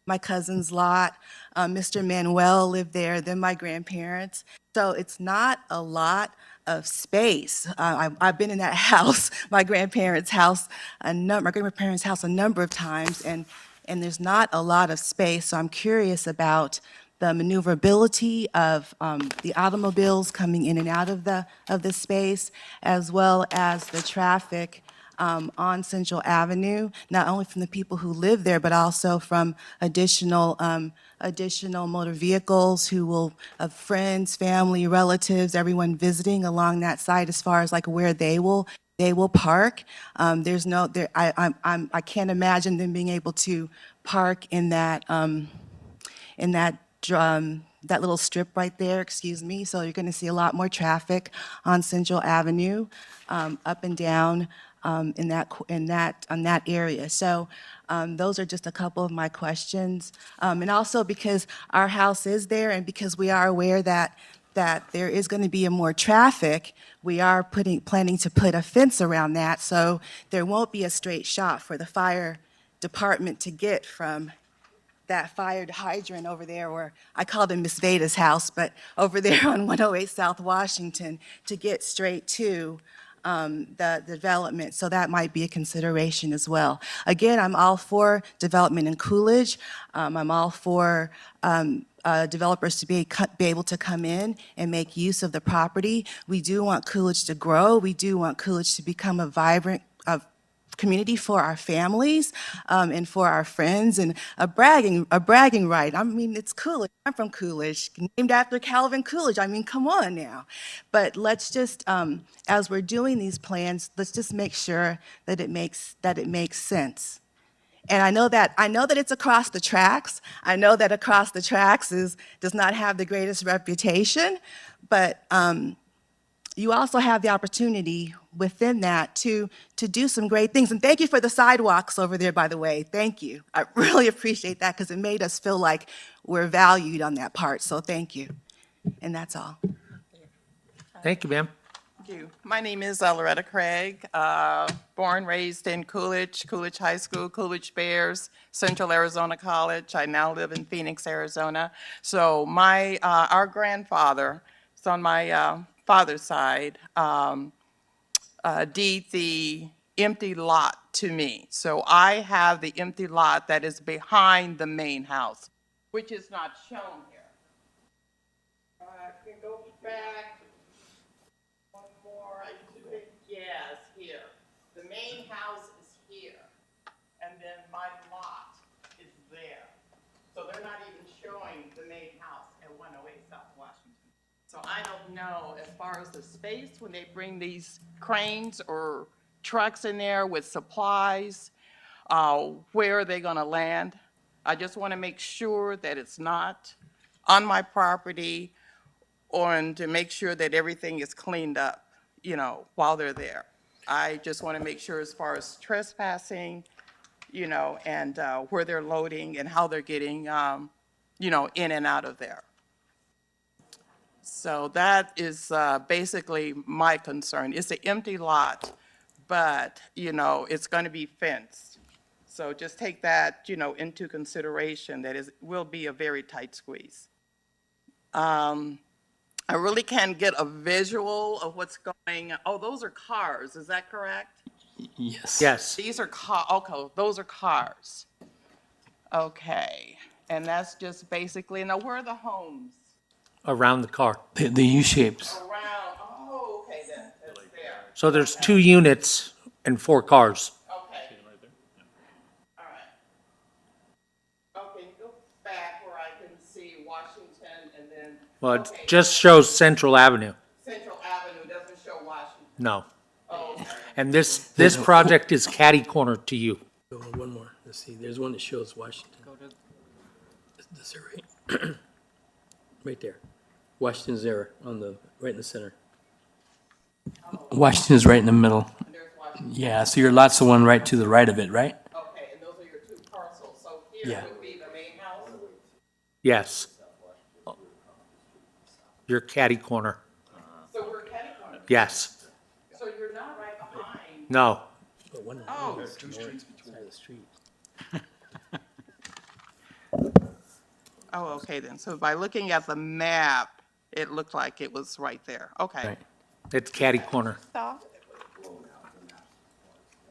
My cousin's lot, Mr. Manuel lived there, then my grandparents. So it's not a lot of space. I've been in that house, my grandparents' house, my grandparents' house a number of times, and there's not a lot of space. So I'm curious about the maneuverability of the automobiles coming in and out of the space, as well as the traffic on Central Avenue, not only from the people who live there, but also from additional motor vehicles who will, friends, family, relatives, everyone visiting along that site as far as like where they will park. There's no, I can't imagine them being able to park in that, that little strip right there, excuse me. So you're going to see a lot more traffic on Central Avenue, up and down on that area. So those are just a couple of my questions. And also because our house is there and because we are aware that there is going to be more traffic, we are planning to put a fence around that so there won't be a straight shot for the fire department to get from that fire hydrant over there, or I call it Miss Veda's house, but over there on 108 South Washington to get straight to the development. So that might be a consideration as well. Again, I'm all for development in Coolidge. I'm all for developers to be able to come in and make use of the property. We do want Coolidge to grow. We do want Coolidge to become a vibrant community for our families and for our friends, and a bragging right. I mean, it's Coolidge. I'm from Coolidge, named after Calvin Coolidge. I mean, come on now. But let's just, as we're doing these plans, let's just make sure that it makes sense. And I know that it's across the tracks. I know that across the tracks does not have the greatest reputation, but you also have the opportunity within that to do some great things. And thank you for the sidewalks over there, by the way. Thank you. I really appreciate that because it made us feel like we're valued on that part. So thank you. And that's all. Thank you, ma'am. Thank you. My name is Loretta Craig, born, raised in Coolidge, Coolidge High School, Coolidge Bears, Central Arizona College. I now live in Phoenix, Arizona. So our grandfather, it's on my father's side, deed the empty lot to me. So I have the empty lot that is behind the main house, which is not shown here. I can go back one more. Yes, here. The main house is here, and then my lot is there. So they're not even showing the main house at 108 South Washington. So I don't know, as far as the space, when they bring these cranes or trucks in there with supplies, where are they going to land? I just want to make sure that it's not on my property, and to make sure that everything is cleaned up, while they're there. I just want to make sure as far as trespassing, and where they're loading and how they're getting, in and out of there. So that is basically my concern. It's an empty lot, but, it's going to be fenced. So just take that, into consideration, that will be a very tight squeeze. I really can't get a visual of what's going on. Oh, those are cars, is that correct? Yes. Yes. These are okay, those are cars. Okay, and that's just basically, now where are the homes? Around the car. The U-shapes. Around, oh, okay, then, that's there. So there's 2 units and 4 cars. Okay. All right. Okay, go back where I can see Washington and then. Well, it okay. just shows Central Avenue. Central Avenue doesn't show Washington. No. Oh, okay. And this project is catty corner to you. One more. Let's see. There's one that shows Washington. This right, right there. Washington's there right in the center. Washington's right in the middle. And there's Washington. Yeah. So your lot's the one right to the right of it, right? Okay, and those are your 2 parcels. So here Yeah. would be the main house? Yes. You're catty corner. So we're catty corner. Yes. So you're not right behind. No. Oh. Oh, okay then. So by looking at the map, it looked like it was right there. Okay. Right. It's catty corner.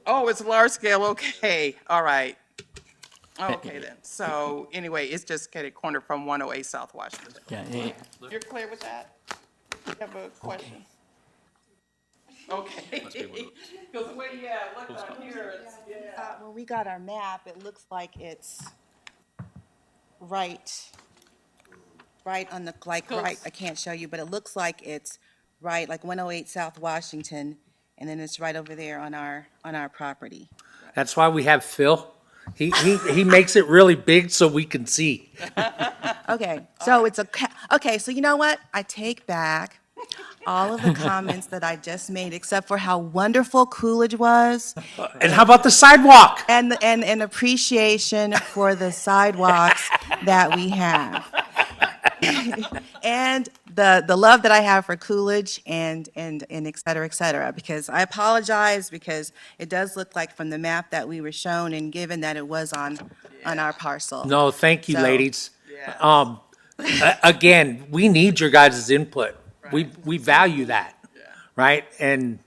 Oh, it's large scale. Okay. All right. Okay then. So anyway, it's just catty corner from 108 South Washington. Yeah, You're clear with that? You have a question? Okay. Because the way, yeah, look on here, it's, yeah. When we got our map, it looks like it's right on the, right, I can't show you, but it looks like it's right, like 108 South Washington, and then it's right over there on our property. That's why we have Phil. He makes it really big so we can see. Okay, so it's okay, so you know what? I take back all of the comments that I just made, except for how wonderful Coolidge was. And how about the sidewalk? And appreciation for the sidewalks that we have. And the love that I have for Coolidge and et cetera, because I apologize, because it does look like from the map that we were shown and given that it was on our parcel. No, thank you, So- ladies. Again, we need your guys' input. We value that, right? And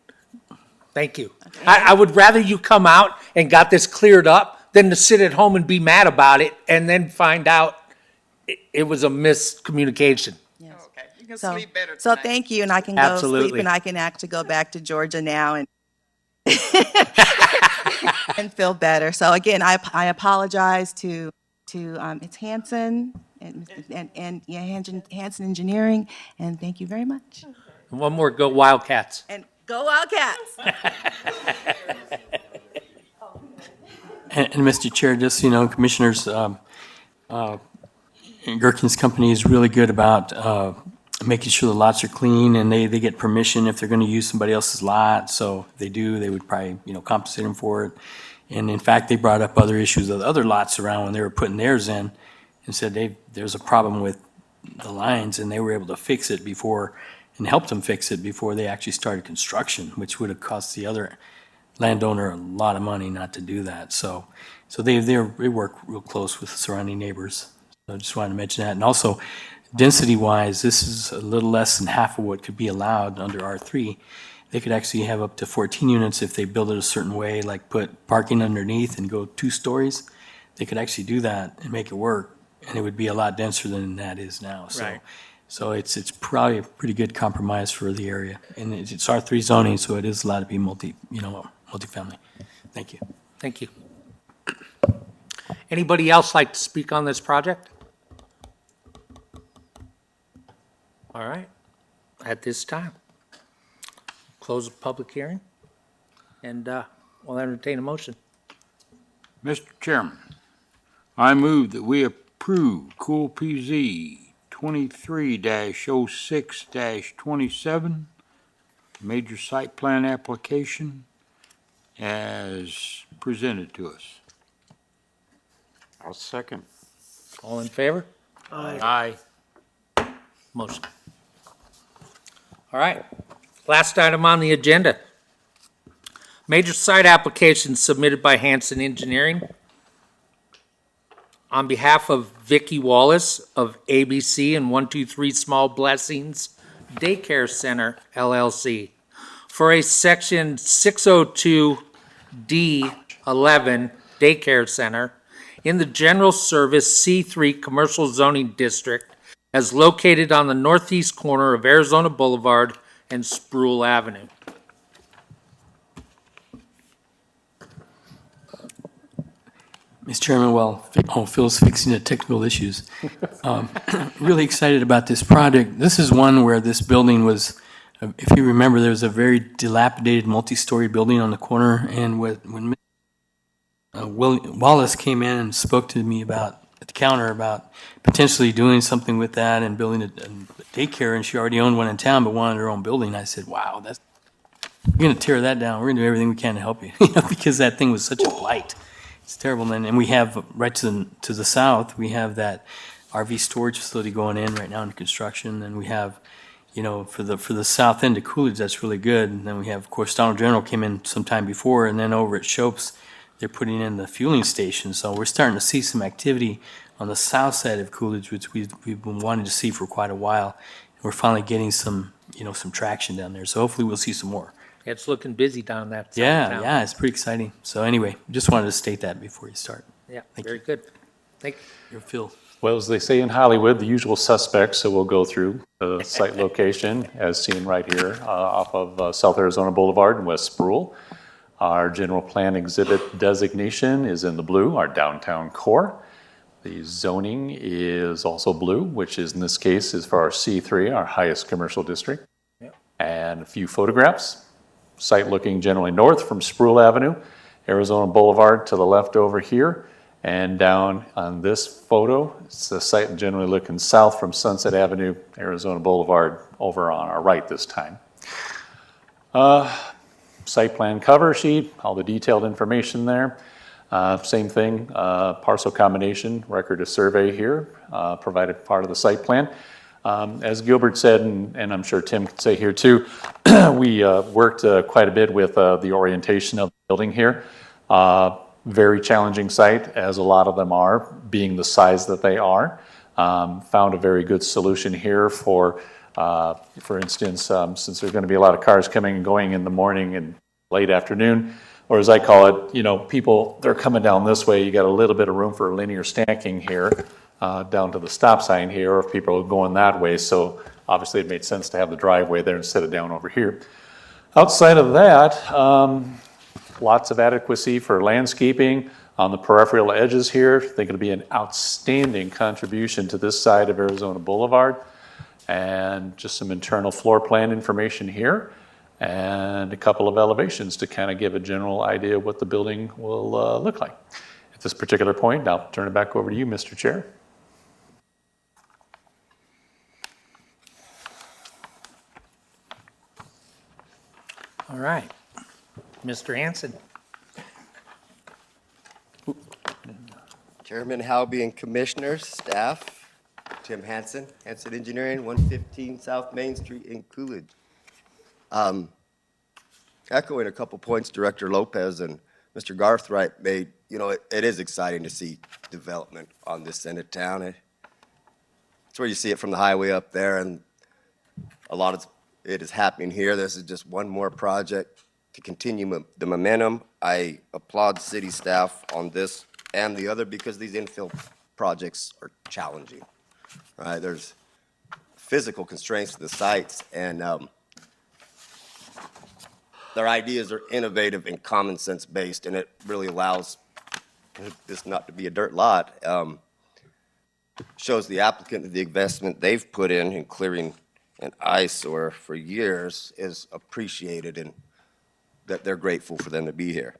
thank you. I would rather you come out and got this cleared up than to sit at home and be mad about it and then find out it was a miscommunication. Yes. Okay, you can So, sleep better so tonight. thank you, and I can go Absolutely. sleep, and I can actually go back to Georgia now and and feel better. So again, I apologize to it's Hanson and yeah, Hanson Engineering, and thank you very much. One more, go Wildcats. And go Wildcats! And Mr. Chair, just, so you know, Commissioners, Gherkin's company is really good about making sure the lots are clean, and they get permission if they're going to use somebody else's lot. So if they do, they would probably, compensate them for it. And in fact, they brought up other issues of other lots around when they were putting theirs in, and said there's a problem with the lines, and they were able to fix it before, and helped them fix it before they actually started construction, which would have cost the other landowner a lot of money not to do that. So they work real close with surrounding neighbors. So I just wanted to mention that. And also, density-wise, this is a little less than half of what could be allowed under R3. They could actually have up to 14 units if they build it a certain way, like put parking underneath and go 2 stories. They could actually do that and make it work, and it would be a lot denser than that is now. Right. So it's probably a pretty good compromise for the area. And it's R3 zoning, so it is allowed to be multifamily. Thank you. Thank you. Anybody else like to speak on this project? All right. At this time, close the public hearing, and we'll entertain a motion. Mr. Chairman, I move that we approve Cool PZ 23-06-27, major site plan application as presented to us. I'll second. All in favor? Aye. Motion. All right. Last item on the agenda. Major site application submitted by Hanson Engineering. On behalf of Vicki Wallace of ABC and 123 Small Blessings Daycare Center, LLC, for a Section 602D11 daycare center in the General Service C3 Commercial Zoning District as located on the northeast corner of Arizona Boulevard and Sproul Avenue. Mr. Chairman, Phil's fixing the technical issues. Really excited about this project. This is one where this building was, if you remember, there was a very dilapidated multi-story building on the corner, and when Wallace came in and spoke to me at the counter about potentially doing something with that and building a daycare, and she already owned one in town but wanted her own building, I said, wow, we're going to tear that down. We're going to do everything we can to help you, because that thing was such a blight. It's terrible. And we have right to the south, we have that RV storage facility going in right now in construction. And we have, for the south end of Coolidge, that's really good. And then we have, of course, Donald General came in sometime before, and then over at Shope's, they're putting in the fueling station. So we're starting to see some activity on the south side of Coolidge, which we've been wanting to see for quite a while. We're finally getting some traction down there. So hopefully we'll see some more. It's looking busy down that side of town. Yeah, it's pretty exciting. So anyway, just wanted to state that before you start. Yeah, Thank very you. good. Thank you. Your Phil. Well, as they say in Hollywood, the usual suspects, so we'll go through the site location as seen right here off of South Arizona Boulevard in West Sproul. Our general plan exhibit designation is in the blue, our downtown core. The zoning is also blue, which is in this case is for our C3, our highest commercial district. Yep. And a few photographs. Site looking generally north from Sproul Avenue, Arizona Boulevard to the left over here. And down on this photo, it's the site generally looking south from Sunset Avenue, Arizona Boulevard, over on our right this time. Site plan cover sheet, all the detailed information there. Same thing, parcel combination, record of survey here, provided part of the site plan. As Gilbert said, and I'm sure Tim could say here too, we worked quite a bit with the orientation of the building here. Very challenging site, as a lot of them are, being the size that they are. Found a very good solution here for instance, since there's going to be a lot of cars coming and going in the morning and late afternoon, or as I call it, people, they're coming down this way, you got a little bit of room for linear stacking here, down to the stop sign here, or if people are going that way, so obviously it made sense to have the driveway there instead of down over here. Outside of that, lots of adequacy for landscaping on the peripheral edges here. I think it'll be an outstanding contribution to this side of Arizona Boulevard. And just some internal floor plan information here, and a couple of elevations to kind of give a general idea of what the building will look like. At this particular point, I'll turn it back over to you, Mr. Chair. All right. Mr. Hanson. Chairman Halby and Commissioners, staff, Tim Hanson, Hanson Engineering, 115 South Main Street in Coolidge. Echoing a couple points Director Lopez and Mr. Garthright made, it is exciting to see development on this end of town. It's where you see it from the highway up there, and a lot of it is happening here. This is just one more project to continue the momentum. I applaud city staff on this and the other because these infill projects are challenging. Right? There's physical constraints to the sites, and their ideas are innovative and common sense based, and it really allows this not to be a dirt lot. Shows the applicant that the investment they've put in clearing an eyesore for years is appreciated, and that they're grateful for them to be here.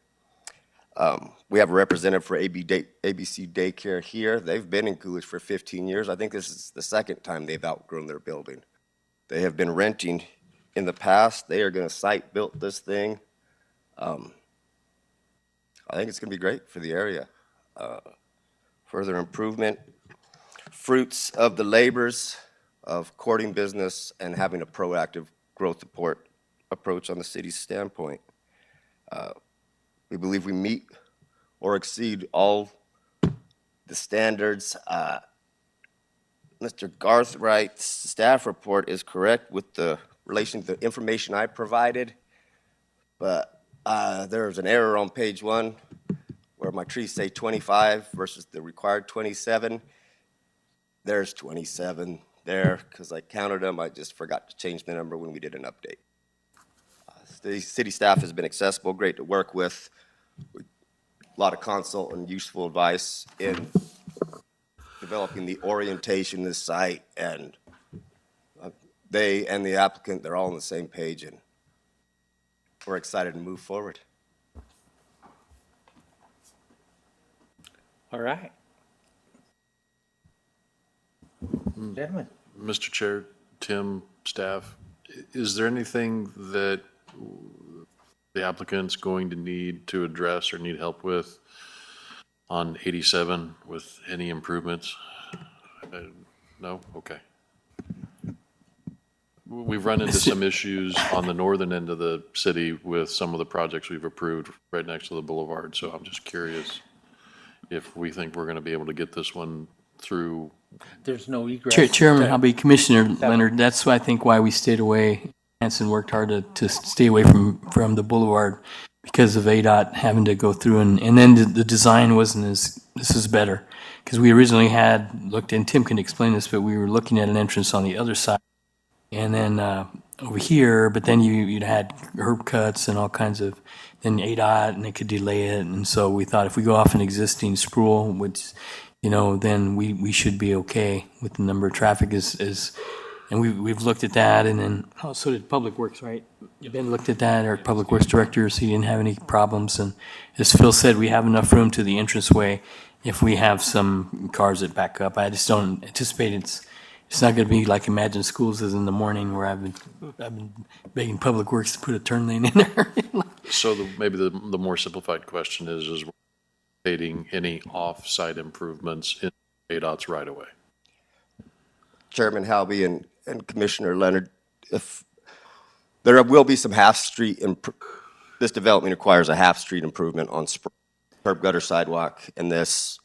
We have a representative for ABC Daycare here. They've been in Coolidge for 15 years. I think this is the second time they've outgrown their building. They have been renting in the past. They are going to site build this thing. I think it's going to be great for the area. Further improvement, fruits of the labors of courting business and having a proactive growth support approach on the city's standpoint. We believe we meet or exceed all the standards. Mr. Garthright's staff report is correct with the relation to the information I provided, but there's an error on page 1 where my trees say 25 versus the required 27. There's 27 there because I counted them. I just forgot to change the number when we did an update. The city staff has been accessible, great to work with. A lot of consult and useful advice in developing the orientation of the site, and they and the applicant, they're all on the same page, and we're excited to move forward. All right. Gentlemen. Mr. Chair, Tim, staff, is there anything that the applicant's going to need to address or need help with on 87 with any improvements? No? Okay. We've run into some issues on the northern end of the city with some of the projects we've approved right next to the boulevard, so I'm just curious if we think we're going to be able to get this one through. There's no egress. Chairman, I'll be Commissioner Leonard. That's I think why we stayed away. Hanson worked hard to stay away from the boulevard because of ADOT having to go through, and then the design wasn't this is better. Because we originally had looked, and Tim can explain this, but we were looking at an entrance on the other side. And then over here, but then you'd had herb cuts and all kinds of, then ADOT, and it could delay it. And so we thought if we go off an existing sprawl, which, then we should be okay with the number of traffic and we've looked at that, and then, so did Public Works, right? Ben looked at that, our Public Works Director, so he didn't have any problems. And as Phil said, we have enough room to the entranceway if we have some cars that back up. I just don't anticipate it's not going to be like Imagine Schools is in the morning where I've been begging Public Works to put a turn lane in there. So maybe the more simplified question is stating any off-site improvements in ADOT's right away? Chairman Halby and Commissioner Leonard, if there will be some half-street, this development requires a half-street improvement on curb gutter sidewalk and this,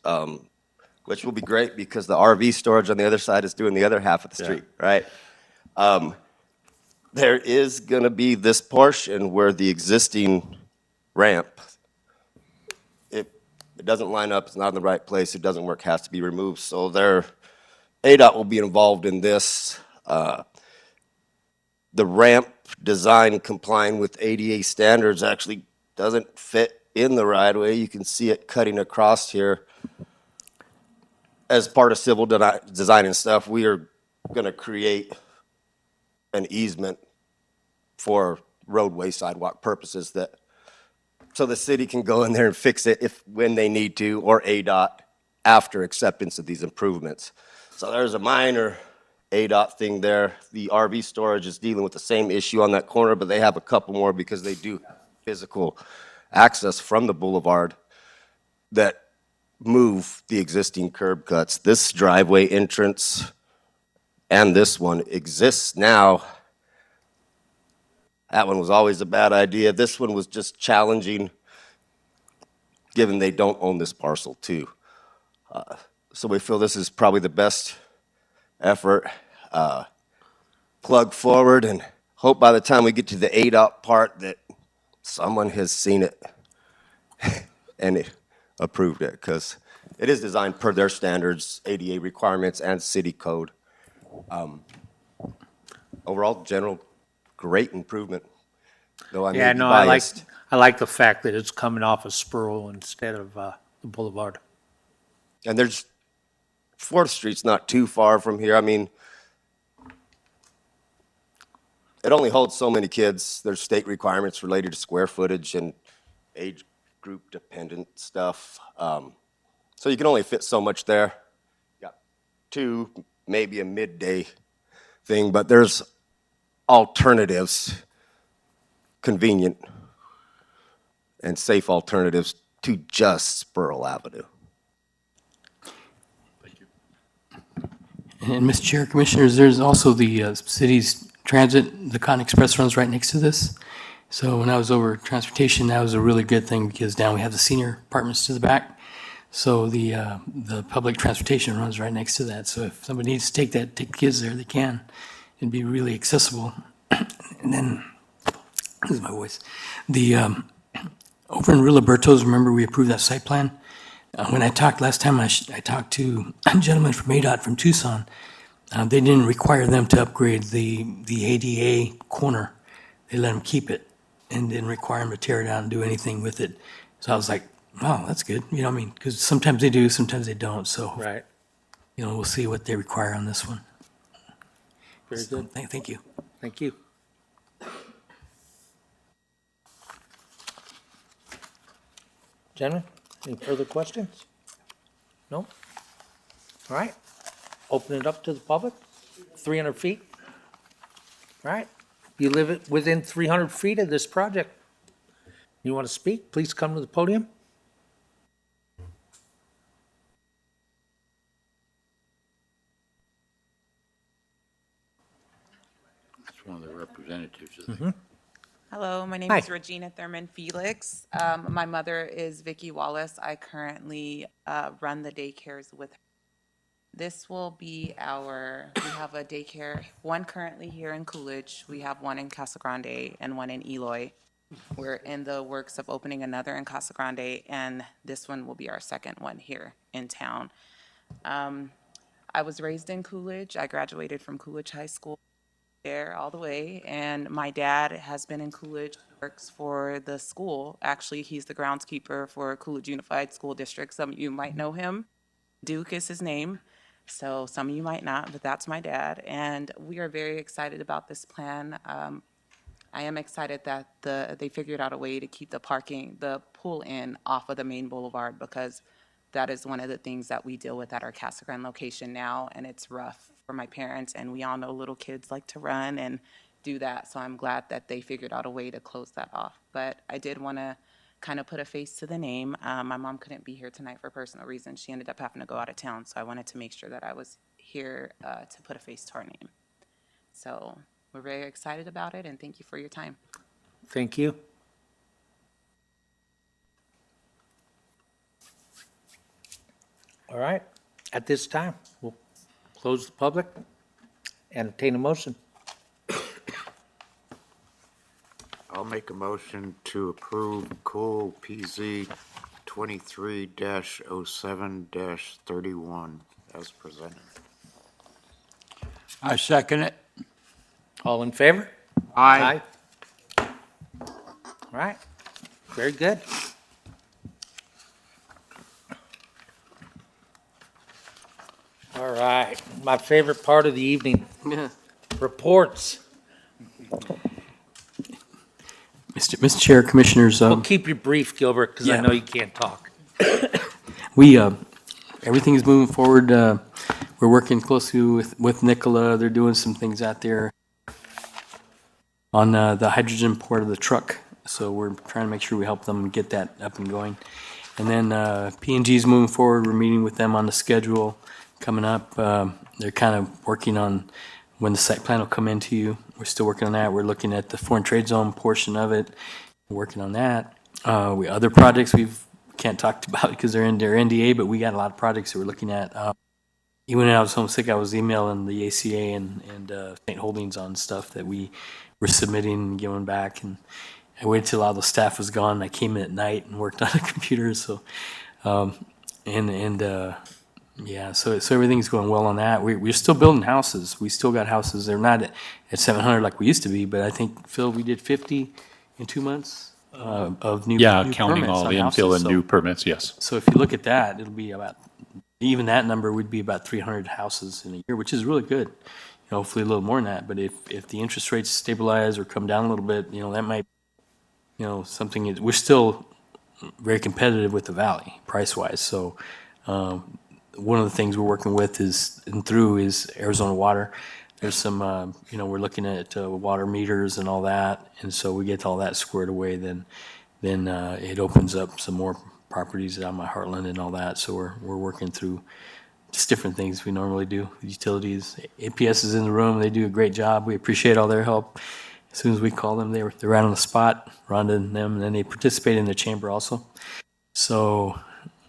which will be great because the RV storage on the other side is doing the other half of the street, right? There is going to be this portion where the existing ramp, it doesn't line up, it's not in the right place, it doesn't work, has to be removed. So ADOT will be involved in this. The ramp design complying with ADA standards actually doesn't fit in the right of way. You can see it cutting across here. As part of civil design and stuff, we are going to create an easement for roadway sidewalk purposes so the city can go in there and fix it when they need to, or ADOT after acceptance of these improvements. So there's a minor ADOT thing there. The RV storage is dealing with the same issue on that corner, but they have a couple more because they do have physical access from the boulevard that move the existing curb cuts. This driveway entrance and this one exists now. That one was always a bad idea. This one was just challenging, given they don't own this parcel too. So we feel this is probably the best effort. Plug forward and hope by the time we get to the ADOT part that someone has seen it and approved it, because it is designed per their standards, ADA requirements, and city code. Overall, general, great improvement, though I may be biased. I like the fact that it's coming off of Spurl instead of the boulevard. And there's 4th Street's not too far from here. I mean, it only holds so many kids. There's state requirements related to square footage and age group dependent stuff. So you can only fit so much there. Got 2, maybe a midday thing, but there's alternatives, convenient and safe alternatives to just Spurl Avenue. And Mr. Chair, Commissioners, there's also the city's transit, the Con Express runs right next to this. So when I was over transportation, that was a really good thing because down we have the senior apartments to the back. So the public transportation runs right next to that. So if somebody needs to take the kids there, they can. It'd be really accessible. And then, this is my voice. Over in Rigoberto's, remember we approved that site plan? When I talked last time, I talked to a gentleman from ADOT from Tucson. They didn't require them to upgrade the ADA corner. They let them keep it and didn't require them to tear it down and do anything with it. So I was like, oh, that's good. You know what I mean? Because sometimes they do, sometimes they don't. So, Right. We'll see what they require on this one. Very good. Thank you. Thank you. Gentlemen, any further questions? No? All right. Open it up to the public. 300 feet. All right. You live within 300 feet of this project. You want to speak? Please come to the podium. one of the representatives. I think. Hello, my name Hi. is Regina Thurman Felix. My mother is Vicki Wallace. I currently run the daycares with her. This will be we have a daycare, one currently here in Coolidge. We have one in Casa Grande and one in Eloy. We're in the works of opening another in Casa Grande, and this one will be our second one here in town. I was raised in Coolidge. I graduated from Coolidge High School there all the way, and my dad has been in Coolidge, works for the school. Actually, he's the groundskeeper for Coolidge Unified School District. Some of you might know him. Duke is his name. So some of you might not, but that's my dad. And we are very excited about this plan. I am excited that they figured out a way to keep the pull in off of the main boulevard, because that is one of the things that we deal with at our Casa Grande location now, and it's rough for my parents, and we all know little kids like to run and do that, so I'm glad that they figured out a way to close that off. But I did want to kind of put a face to the name. My mom couldn't be here tonight for personal reasons. She ended up having to go out of town, so I wanted to make sure that I was here to put a face to our name. So we're very excited about it, and thank you for your time. Thank you. All right, at this time, we'll close the public, entertain a motion. I'll make a motion to approve Cool PZ 23-07-31 as presented. I second it. All in favor? Aye. All right, very good. All right, my favorite part of the evening, Yeah. reports. Mr. Chair, Commissioners, We'll keep you brief, Gilbert, because I yeah. know you can't talk. Everything is moving forward. We're working closely with Nikola. They're doing some things out there on the hydrogen port of the truck. So we're trying to make sure we help them get that up and going. And then P&G is moving forward. We're meeting with them on the schedule coming up. They're kind of working on when the site plan will come into you. We're still working on that. We're looking at the foreign trade zone portion of it, working on that. Other projects we can't talk about because they're in their NDA, but we got a lot of projects that we're looking at. Even when I was homesick, I was emailing the ACA and St. Holdings on stuff that we were submitting and giving back. And I waited till all the staff was gone. I came in at night and worked on the computer. So, yeah, so everything's going well on that. We're still building houses. We still got houses. They're not at 700 like we used to be, but I think, Phil, we did 50 in 2 months of new Yeah, new counting permits all on the houses. infill and So- new permits, yes. So if you look at that, it'll be about, even that number would be about 300 houses in a year, which is really good. Hopefully a little more than that, but if the interest rates stabilize or come down a little bit, that might, something, we're still very competitive with the valley, price-wise. So one of the things we're working with is Arizona Water. There's some, we're looking at water meters and all that, and so we get all that squared away, then it opens up some more properties out in my heartland and all that. So we're working through just different things we normally do. Utilities, APS is in the room. They do a great job. We appreciate all their help. As soon as we call them, they're right on the spot, Rhonda and them, and then they participate in the chamber also. So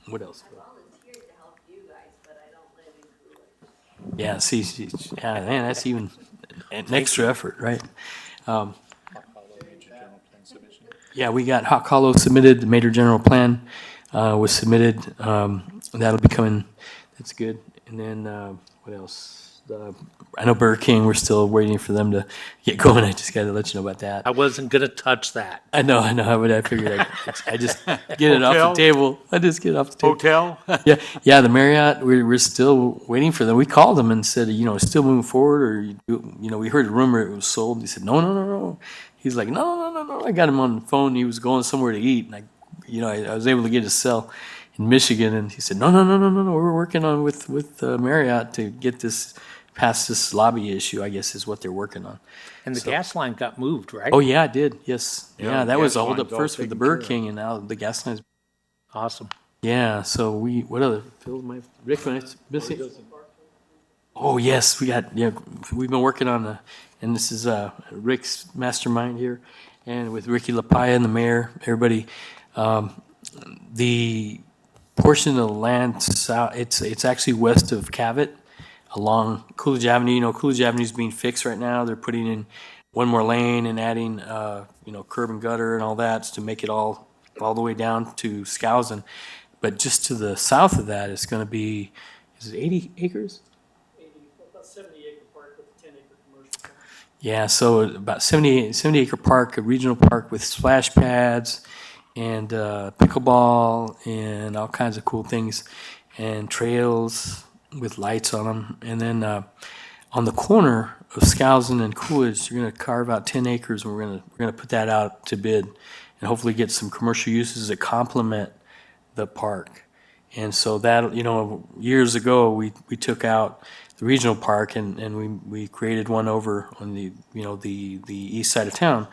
what else? Yeah, see, yeah, man, that's even an extra effort, right? Yeah, we got Hawk Hollow submitted, the Major General Plan was submitted. That'll be coming, that's good. And then, what else? I know Burger King, we're still waiting for them to get going. I just got to let you know about that. I wasn't going to touch that. I know, but I figured I just get it off the table. I just get it off the table. Hotel? Yeah, the Marriott, we're still waiting for them. We called them and said, still moving forward, or, we heard a rumor it was sold. He said, no. He's like, no. I got him on the phone. He was going somewhere to eat, and I was able to get his cell in Michigan, and he said, no. We're working on with Marriott to get this past this lobby issue, I guess, is what they're working on. And the gas line got moved, right? Oh, yeah, it did. Yes. Yeah, that was a gas holdup line's all first with the taken Burger care of. King, and now the gas line's. Awesome. Yeah, so what other, Phil, Rick, am I missing? Oh, yes, we've been working on and this is Rick's mastermind here, and with Ricky Lapaya and the mayor, everybody, the portion of the land south, it's actually west of Cabot along Coolidge Avenue. Coolidge Avenue is being fixed right now. They're putting in one more lane and adding, curb and gutter and all that to make it all the way down to Skousen. But just to the south of that, it's going to be, is it 80 acres? About 70-acre park with a 10-acre commercial park. Yeah, so about 70 acre park, a regional park with splash pads and pickleball and all kinds of cool things and trails with lights on them. And then on the corner of Skousen and Coolidge, you're going to carve out 10 acres and we're going to put that out to bid and hopefully get some commercial uses that complement the park. And so that, years ago, we took out the regional park and we created one over on the east side of town,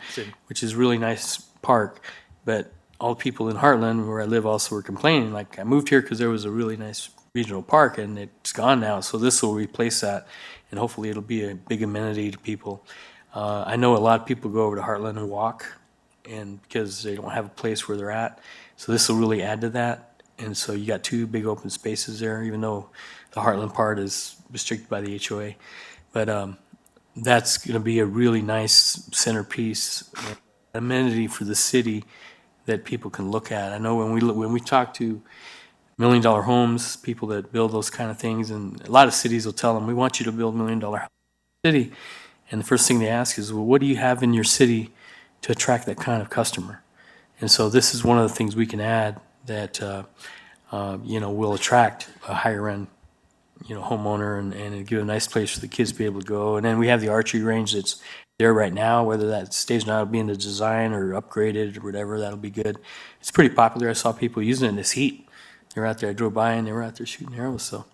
which is a really nice park. But all the people in Heartland, where I live, also were complaining. Like, I moved here because there was a really nice regional park and it's gone now. So this will replace that and hopefully it'll be a big amenity to people. I know a lot of people go over to Heartland and walk and because they don't have a place where they're at. So this will really add to that. And so you got two big open spaces there, even though the Heartland part is restricted by the HOA. But that's going to be a really nice centerpiece, amenity for the city that people can look at. I know when we talk to $1 million homes, people that build those kind of things, and a lot of cities will tell them, we want you to build $1 million house in the city. And the first thing they ask is, well, what do you have in your city to attract that kind of customer? And so this is one of the things we can add that will attract a higher end homeowner and give a nice place for the kids to be able to go. And then we have the archery range that's there right now, whether that stays now being the design or upgraded or whatever, that'll be good. It's pretty popular. I saw people using it in this heat. They were out there, I drove by and they were out there shooting arrows, so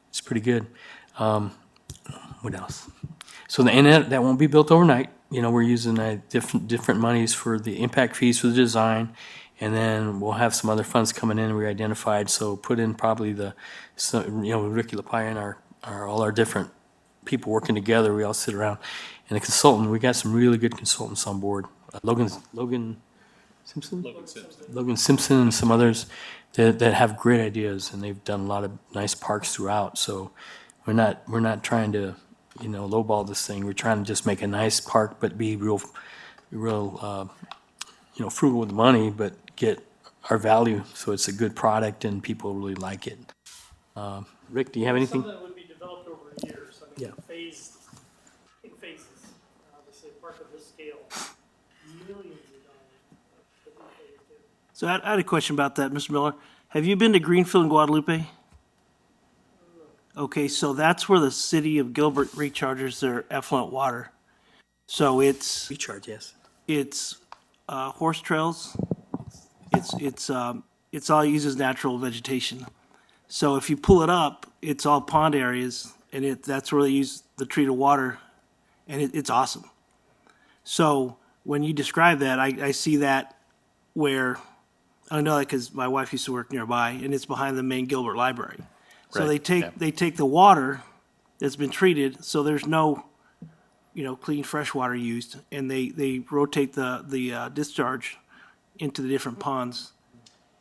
it's pretty good. What else? So that won't be built overnight. We're using different monies for the impact fees for the design. And then we'll have some other funds coming in we identified. So put in probably Ricky Lapaya and all our different people working together. We all sit around. And a consultant, we got some really good consultants on board. Logan Simpson? Logan Simpson and some others that have great ideas. And they've done a lot of nice parks throughout. So we're not trying to, lowball this thing. We're trying to just make a nice park, but be real frugal with the money, but get our value so it's a good product and people really like it. Rick, do you have anything? Something that would be developed over years. Yeah. In phases. Obviously, a park of this scale, millions of dollars. So I had a question about that, Mr. Miller. Have you been to Greenfield and Guadalupe? Okay, so that's where the city of Gilbert recharges their effluent water. So it's Recharge, yes. It's horse trails. It's all uses natural vegetation. So if you pull it up, it's all pond areas, and that's where they use the treated water, and it's awesome. So when you describe that, I see that where I know that because my wife used to work nearby, and it's behind the main Gilbert Library. So Right, they take the water that's been treated, so there's no clean fresh water used, and they rotate the discharge into the different ponds,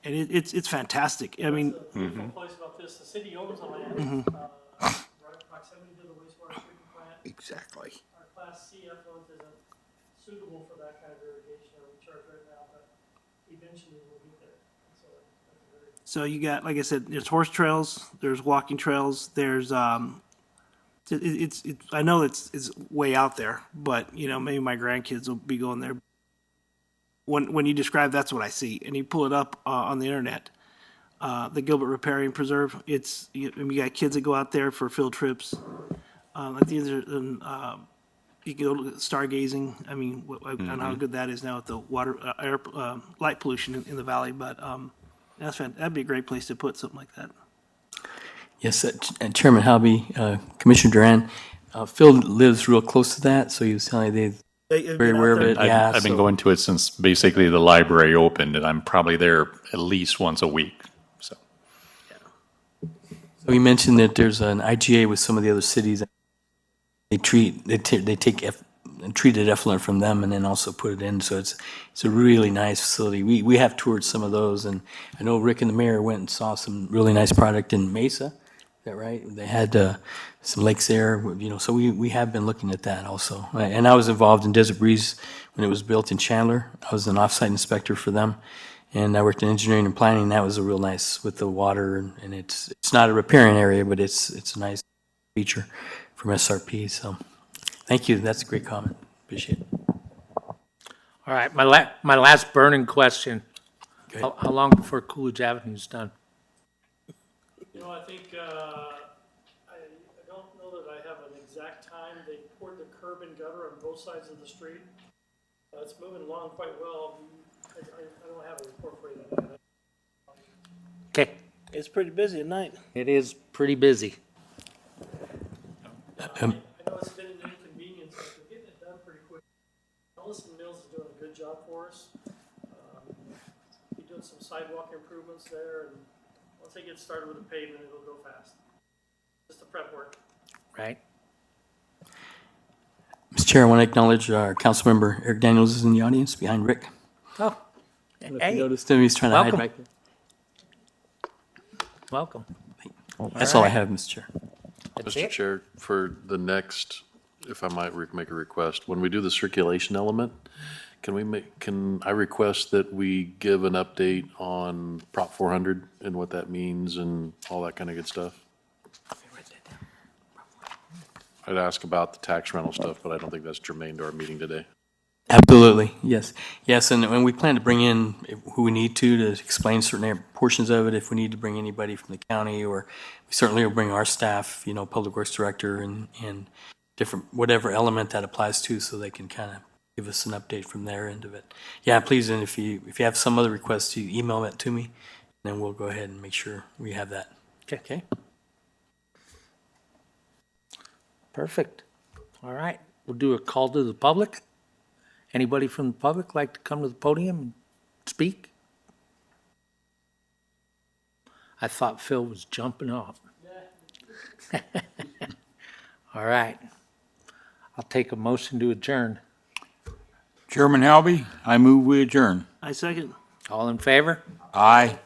and it's fantastic. I mean, the beautiful place about this, the city owns the land, right proximity to the wastewater treatment plant. Exactly. Our Class C effluent isn't suitable for that kind of irrigation or recharge right now, but eventually we'll get there. So that's very. so you got, like I said, there's horse trails, there's walking trails, there's it's I know it's way out there, but maybe my grandkids will be going there. When you describe, that's what I see, and you pull it up on the internet. The Gilbert Riparian Preserve. You got kids that go out there for field trips. I think you can go stargazing. I mean, I don't know how good that is now with the water, air, light pollution in the valley, but that'd be a great place to put something like that. Yes, and Chairman Halby, Commissioner Duran, Phil lives real close to that, so he was telling me they're very aware of it. I've been going to it since basically the library opened, and I'm probably there at least once a week. So So you mentioned that there's an IGA with some of the other cities. They take treated effluent from them and then also put it in. So it's a really nice facility. We have toured some of those, and I know Rick and the mayor went and saw some really nice product in Mesa. Is that right? They had some lakes there, so we have been looking at that also. And I was involved in Desert Breeze when it was built in Chandler. I was an offsite inspector for them. And I worked in engineering and planning. That was a real nice with the water, and it's not a riparian area, but it's a nice feature from SRP. So, thank you. That's a great comment. Appreciate it. All right, my last burning question. Okay. How long before Coolidge Avenue's done? I think, I don't know that I have an exact time. They poured the curb and gutter on both sides of the street. It's moving along quite well. I don't have a report for you on that. Okay, It's pretty busy at night. it is pretty busy. I know it's been an inconvenience, but we're getting it done pretty quick. Ellison Mills is doing a good job for us. He's doing some sidewalk improvements there, and once they get started with the pavement, it'll go fast. Just the prep work. Right. Mr. Chair, I want to acknowledge our council member Eric Daniels is in the audience behind Rick. Oh, I don't know if hey, you noticed him. He's trying to hide welcome. back there. Welcome. That's all I have, Mr. Chair. That's Mr. it? Chair, for the next, if I might make a request, when we do the circulation element, can I request that we give an update on Prop 400 and what that means and all that kind of good stuff? I'd ask about the tax rental stuff, but I don't think that's germane to our meeting today. Absolutely, yes. Yes, and we plan to bring in who we need to explain certain portions of it, if we need to bring anybody from the county, or we certainly will bring our staff, Public Works Director and different, whatever element that applies to, so they can kind of give us an update from their end of it. Yeah, please, and if you have some other requests, you email that to me, and then we'll go ahead and make sure we have that. Okay? Perfect. All right, we'll do a call to the public. Anybody from the public like to come to the podium and speak? I thought Phil was jumping off. All right. I'll take a motion to adjourn. Chairman Halby, I move we adjourn. I second. All in favor? Aye.